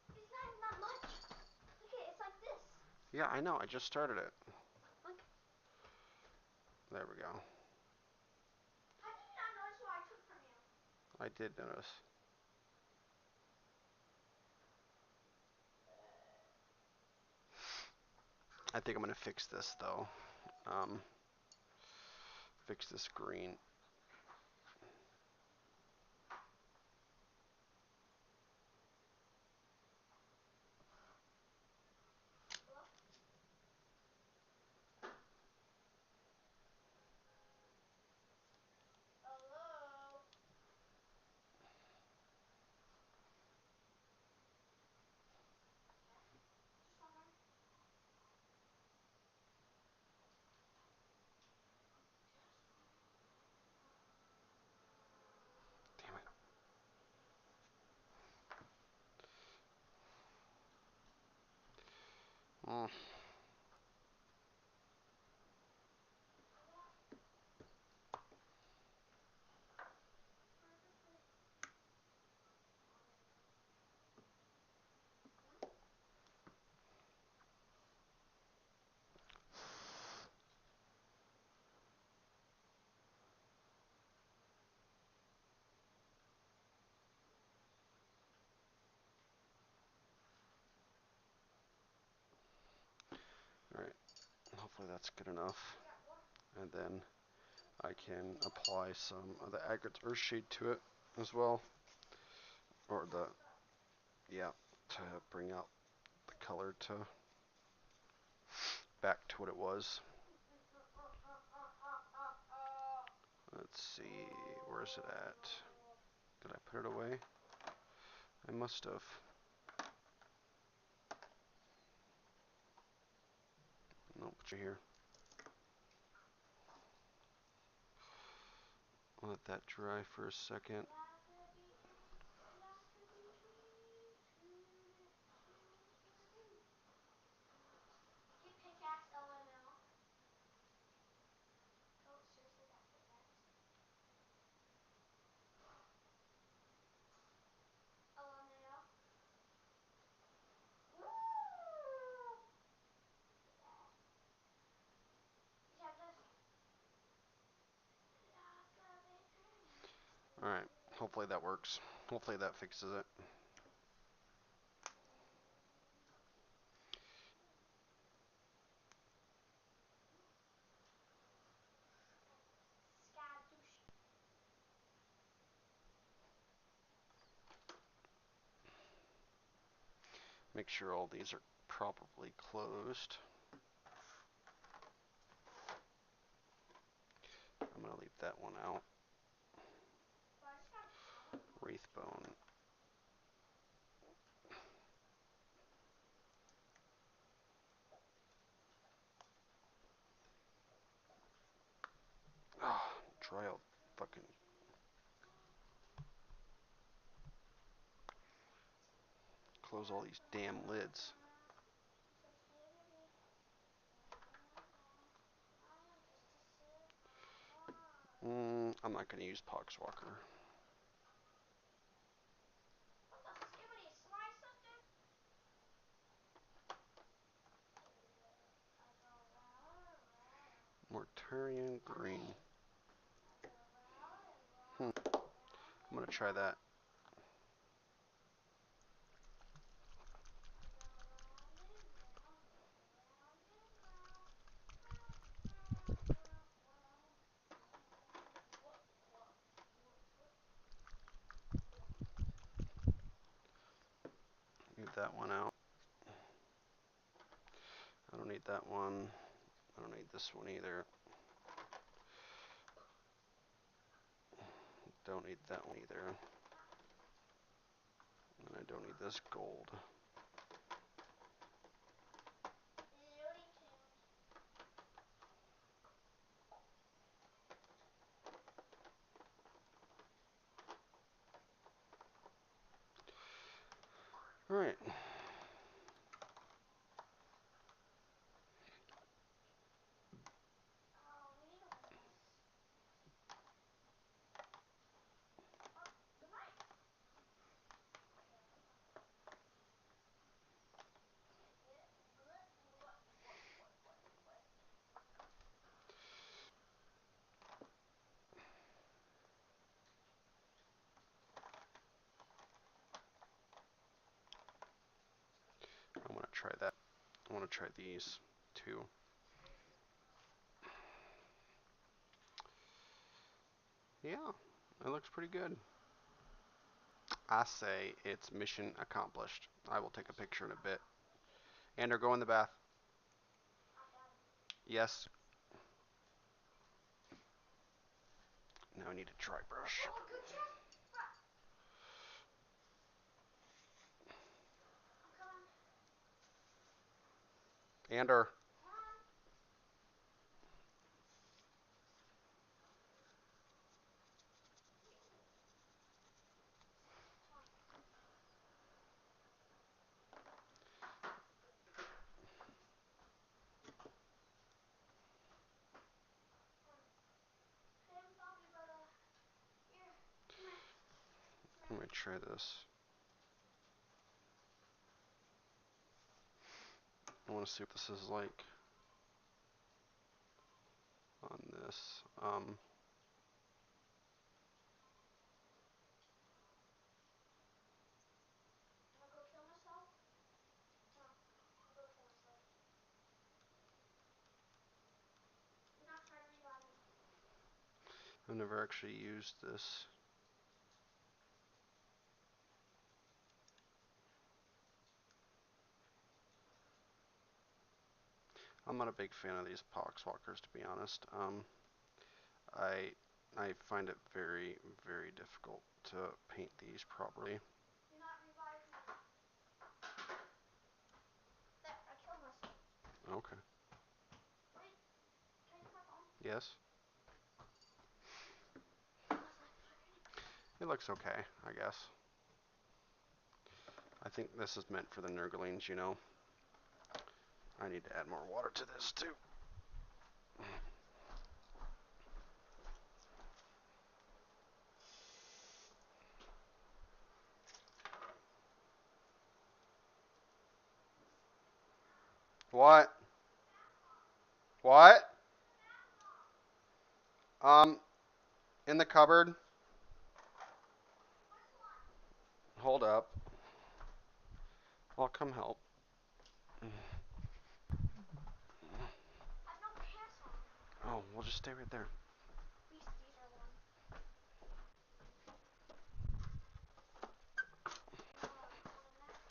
But it's not even that much. Look at it, it's like this. Yeah, I know. I just started it. Look. There we go. How did you not notice what I took from you? I did notice. I think I'm gonna fix this though. Um, Fix this green. Hello? Hello? Okay. Just wondering. Damn it. Mm. Perfectly. All right. Hopefully that's good enough. I got more. And then I can apply some of the Agate Earthshade to it as well. Or the, yeah, to bring out the color to back to what it was. Let's see, where's it at? Did I put it away? I must have. Nope, it's right here. Let that dry for a second. Get pickaxe LML. Oh, seriously, that pickaxe. LMAO. Woo! Look at that. You have this. Alright, hopefully that works. Hopefully that fixes it. Skadoosh. Make sure all these are properly closed. I'm going to leave that one out. But I just got a pallet of mine. Wraith bone. Ah, dry out fucking. Close all these damn lids. I'm not going to use Poxwalker. What the skibbity slice something? I go Mortarian green. Yummy. I go round and Hmm, round and round I'm and going to try round. that. that one out. I don't need that one. I don't need this one either. Don't need that one either. And I don't need this gold. Looney Tunes. Alright. Oh, we need a horse. Oh, the mic. Yeah. What? I want to try that. I want to try these too. Yeah, it looks pretty good. I say it's mission accomplished. I will take a picture in a bit. Andrew, go in the bath. I'm done. Yes. Now I need a dry brush. Oh, good job. I'm coming. Andrew. Come on. Come on. I haven't found you, but here. Come here. Let me try this. I want to see what this is like on this. Wanna go kill myself? No. I'll go kill myself. Do not try to revive me. I've never actually used this. I'm not a big fan of these poxwalkers, to be honest. I I find it very, very difficult to paint these properly. Do not revive me. There, I killed myself. Okay. Wait, can I use my phone? Yes. How's that looking? It looks okay, I guess. I think this is meant for the Nurglings, you know. I need to add more water to this too. What? What? Um, in the cupboard. Hold up. I'll come help. I have no pants on. Oh, we'll just stay right there. These are long. You wanna come on in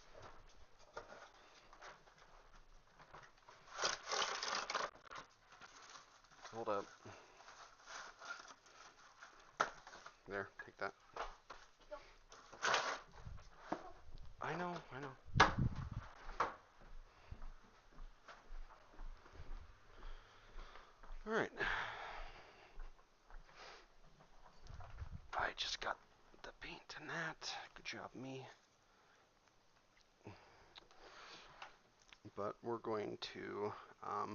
there? Hold up. There, take that. Go. Go. I know, I know. All right. I just got the paint and that. Good job, me. But we're going to, I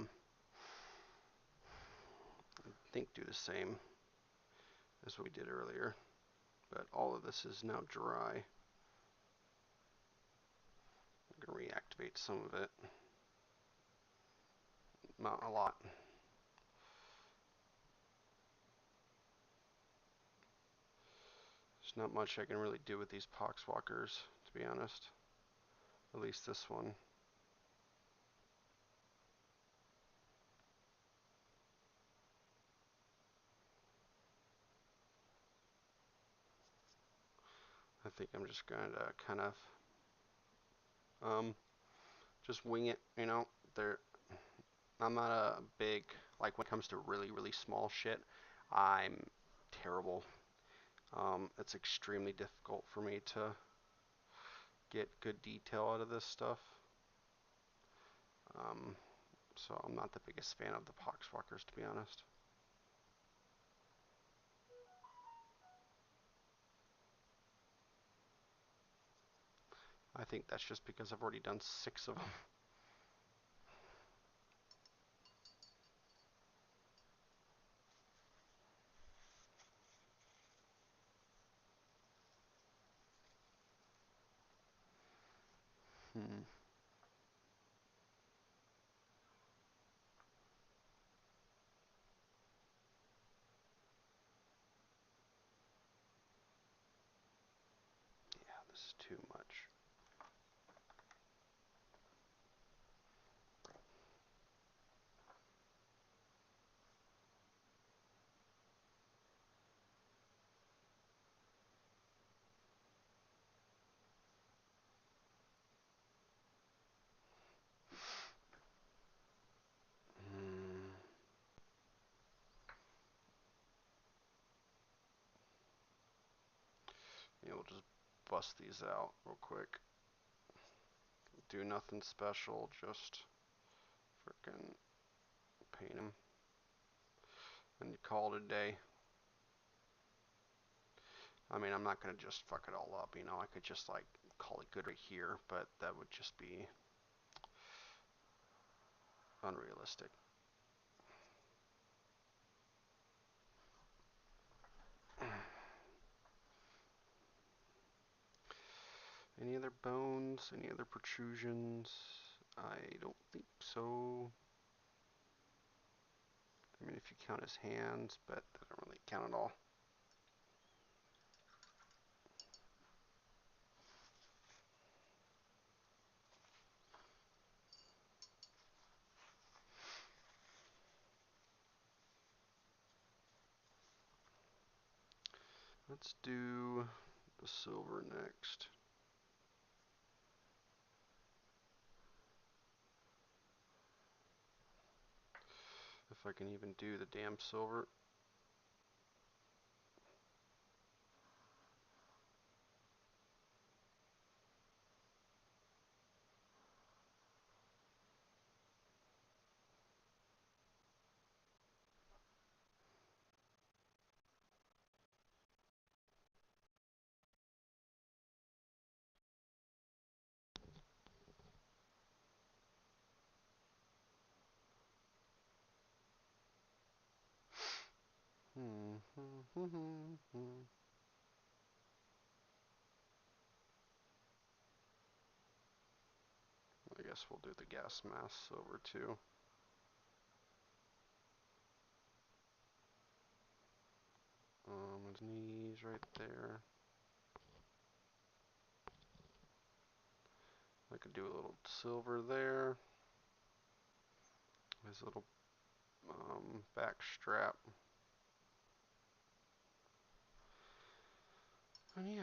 think, do the same as what we did earlier. But all of this is now dry. I'm going to reactivate some of it. Not a lot. There's not much I can really do with these poxwalkers, to be honest. At least this one. I think I'm just going to kind of Um, just wing it. There. I'm not a big like when it comes to really really small shit. I'm terrible. It's extremely difficult for me to get good detail out of this stuff. Um, so I'm not the biggest fan of the poxwalkers, to be honest. I think that's just because I've already done 6 of them. Hmm. Yeah, this is too much. Hmm. Yeah, we'll just bust these out real quick. Do nothing special, just freaking paint them. And you call it a day. I mean, I'm not gonna just fuck it all up, I could just like call it good right here, but that would just be unrealistic. Any other bones? Any other protrusions? I don't think so. I mean, if you count his hands, but that don't really count at all. Let's do the silver next. If I can even do the damn silver. I guess we'll do the gas mask silver too. His knees right there. I could do a little silver there. His little back strap. And yeah.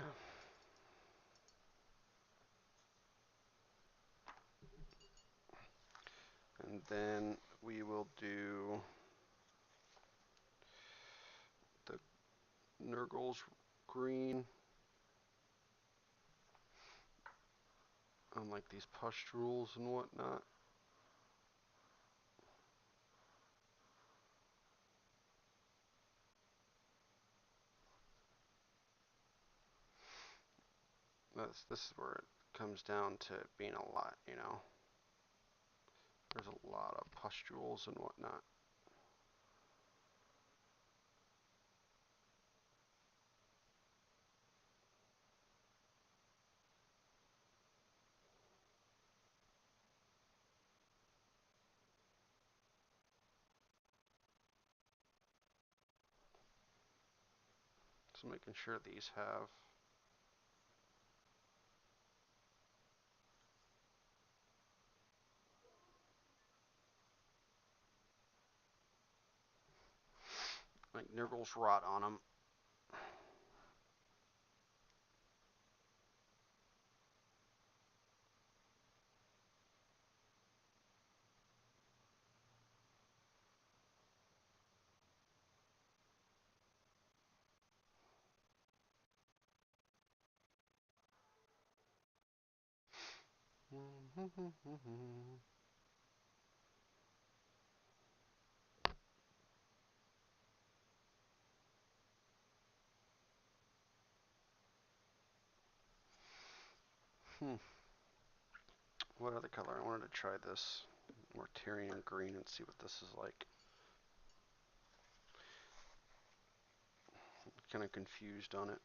And then we will do the Nurgle's green on like these pustules and whatnot. This is where it comes down to being a lot. There's a lot of pustules and whatnot. So making sure these have like Nurgle's rot on them. Hmm. What other color? I wanted to try this Mortarian green and see what this is like. Kind of confused on it.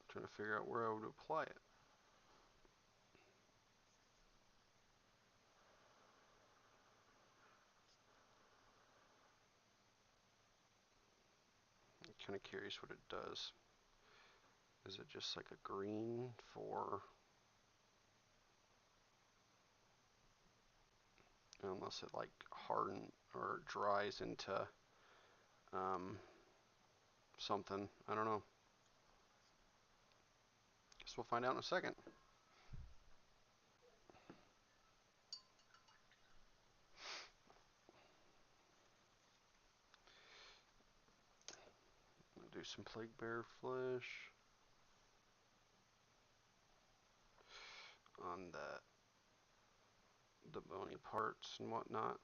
Trying to figure out where I would apply it. I'm kind of curious what it does. Is it just like a green for, unless it like harden or dries into um, something. I don't know. Guess we'll find out in a second. I'll do some plague bear flesh on the bony parts and whatnot.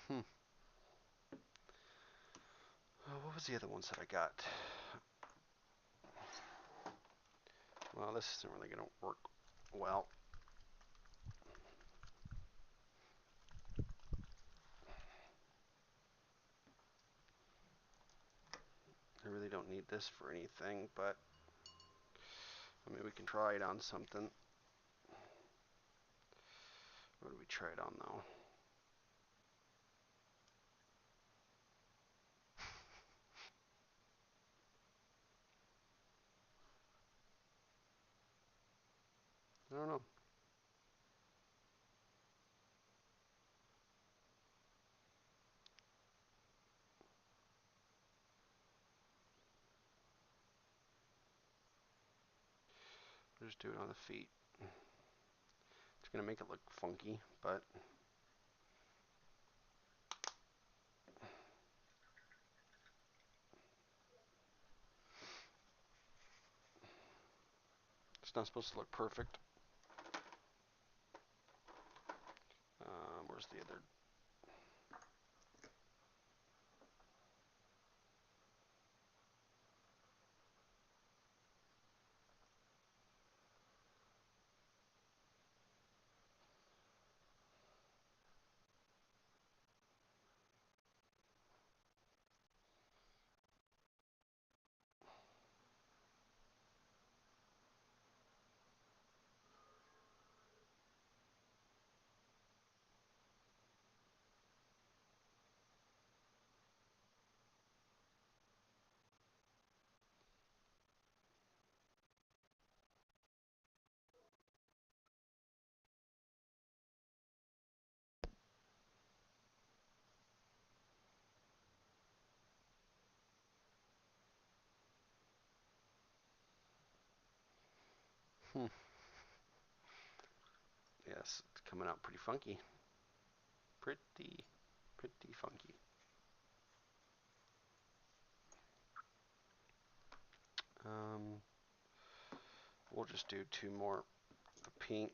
Hmm. What was the other ones that I got? Well, this isn't really going to work well. I really don't need this for anything, but I mean, we can try it on something. What do we try it on, though? I don't know. I'll just do it on the feet. It's going to make it look funky, but it's not supposed to look perfect. Where's the other? Hmm. Yes, it's coming out pretty funky. Pretty, pretty funky. Um, we'll just do two more, the pink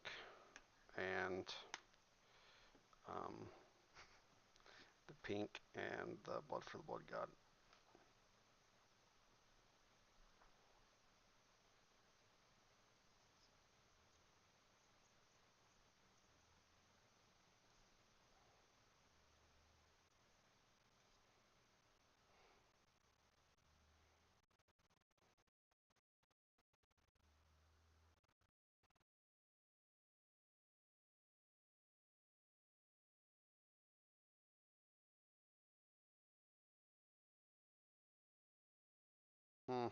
and um, the blood for the blood god. Hmm,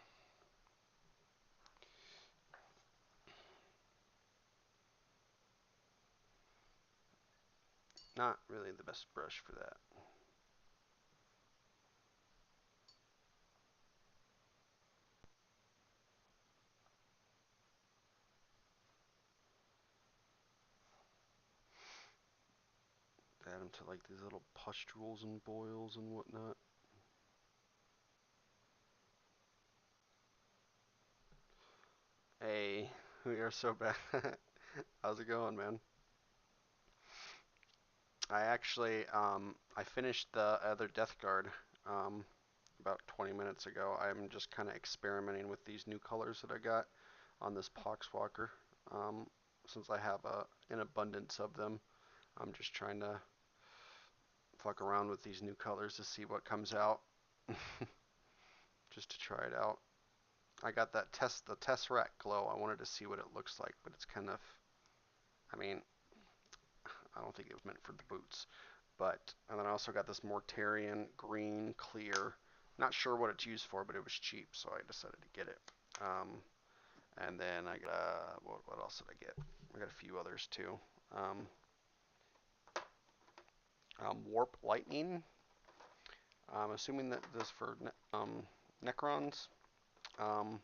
not really the best brush for that. Add them to like these little pustules and boils and whatnot. Hey, we are so bad. How's it going, man? I actually, I finished the other Death Guard about 20 minutes ago. I'm just kind of experimenting with these new colors that I got on this Poxwalker. Um, since I have an abundance of them, I'm just trying to fuck around with these new colors to see what comes out, just to try it out. I got the Tesseract Glow. I wanted to see what it looks like, but it's kind of, I mean, I don't think it was meant for the boots. But and then I also got this Mortarion green clear. Not sure what it's used for, but it was cheap, so I decided to get it. Um, and then I got what else did I get? I got a few others too. Um, Warp Lightning. I'm assuming that this for Necrons. Um,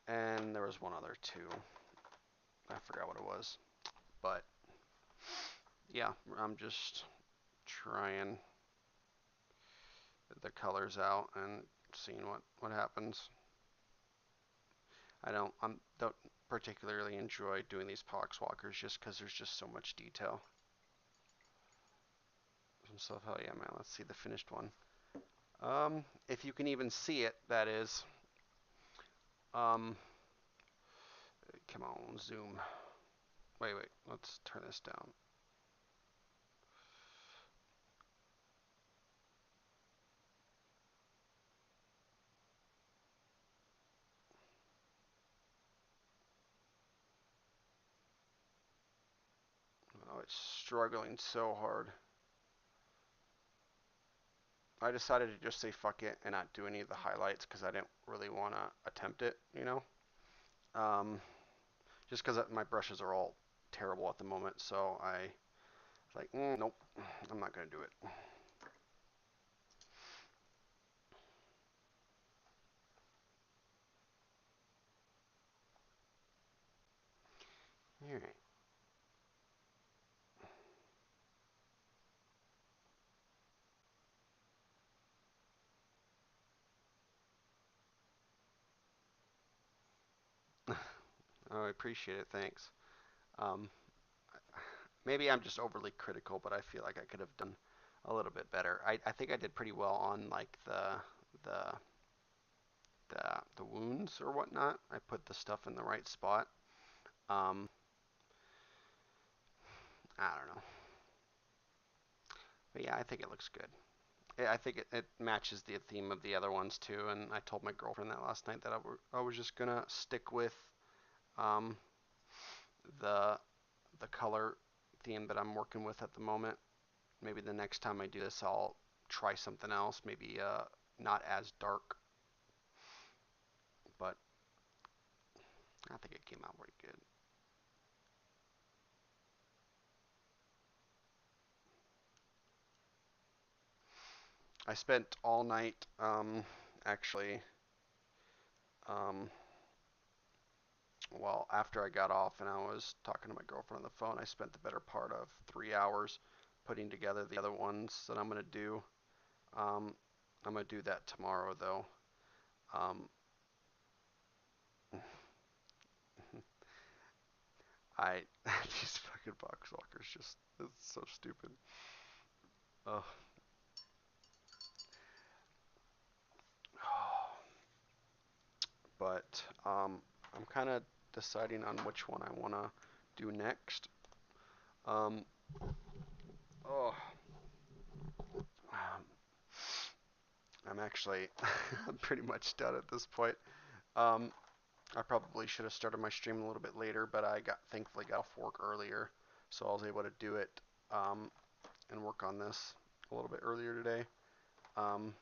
and there was one other too. I forgot what it was. But yeah, I'm just trying the colors out and seeing what happens. Don't particularly enjoy doing these poxwalkers just because there's just so much detail. So hell yeah, man. Let's see the finished one. If you can even see it, that is. Um, come on, zoom. Wait. Let's turn this down. Oh, it's struggling so hard. I decided to just say fuck it and not do any of the highlights because I didn't really want to attempt it, you know? Um, just because my brushes are all terrible at the moment, so I was like, nope, I'm not going to do it. Alright. Oh, I appreciate it, thanks. Um, maybe I'm just overly critical, but I feel like I could have done a little bit better. I think I did pretty well on like the the wounds or whatnot. I put the stuff in the right spot. Um, I don't know, but yeah, I think it looks good. I think it matches the theme of the other ones too. And I told my girlfriend that last night that I was just gonna stick with um, the the color theme that I'm working with at the moment. Maybe the next time I do this, I'll try something else. Maybe not as dark, but I think it came out pretty good. I spent all night actually. Um, well, after I got off and I was talking to my girlfriend on the phone, I spent the better part of 3 hours putting together the other ones that I'm gonna do. Um, I'm gonna do that tomorrow though. Um, I these fucking box walkers just it's so stupid. Ugh. But I'm kind of deciding on which one I want to do next. Um, oh, I'm actually I'm pretty much done at this point. Um, I probably should have started my stream a little bit later, but I got thankfully got off work earlier, so I was able to do it um, and work on this a little bit earlier today. Um,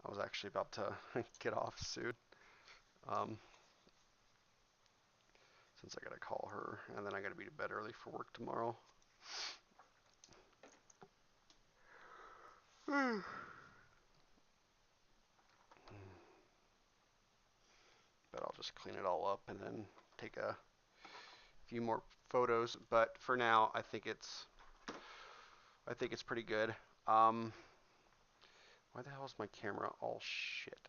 I was actually about to get off soon. Um, since I gotta call her, and then I gotta be to bed early for work tomorrow. But I'll just clean it all up and then take a few more photos. But for now, I think it's pretty good. Um, why the hell is my camera all shit?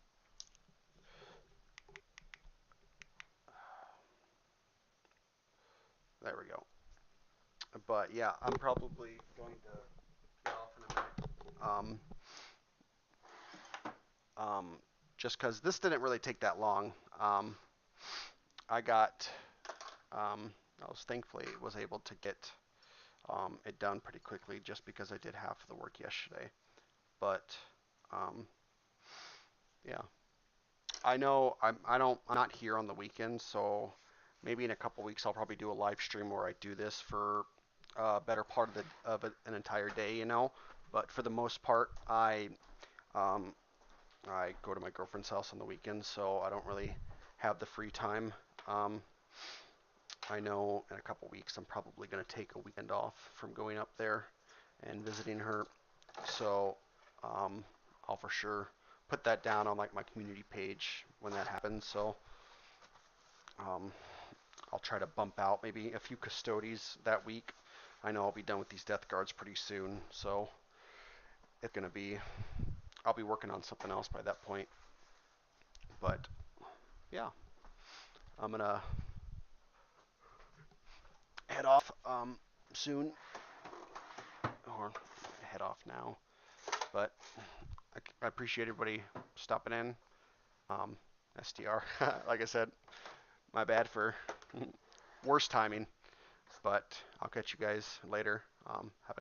There we go. But yeah, I'm probably going to get off in a minute. Um, just because this didn't really take that long. I got, I was thankfully was able to get it done pretty quickly just because I did half of the work yesterday. But um, yeah, I know I'm not here on the weekends, so maybe in a couple weeks I'll probably do a live stream where I do this for a better part of an entire day. But for the most part, um, I go to my girlfriend's house on the weekends, so I don't really have the free time. Um, I know in a couple weeks I'm probably going to take a weekend off from going up there and visiting her. So um, I'll for sure put that down on like my community page when that happens. So um, I'll try to bump out maybe a few custodies that week. I know I'll be done with these death guards pretty soon, so it's gonna be I'll be working on something else by that point. But yeah, I'm gonna head off soon, or head off now. But I appreciate everybody stopping in. SDR, like I said, my bad for worse timing, but I'll catch you guys later. Have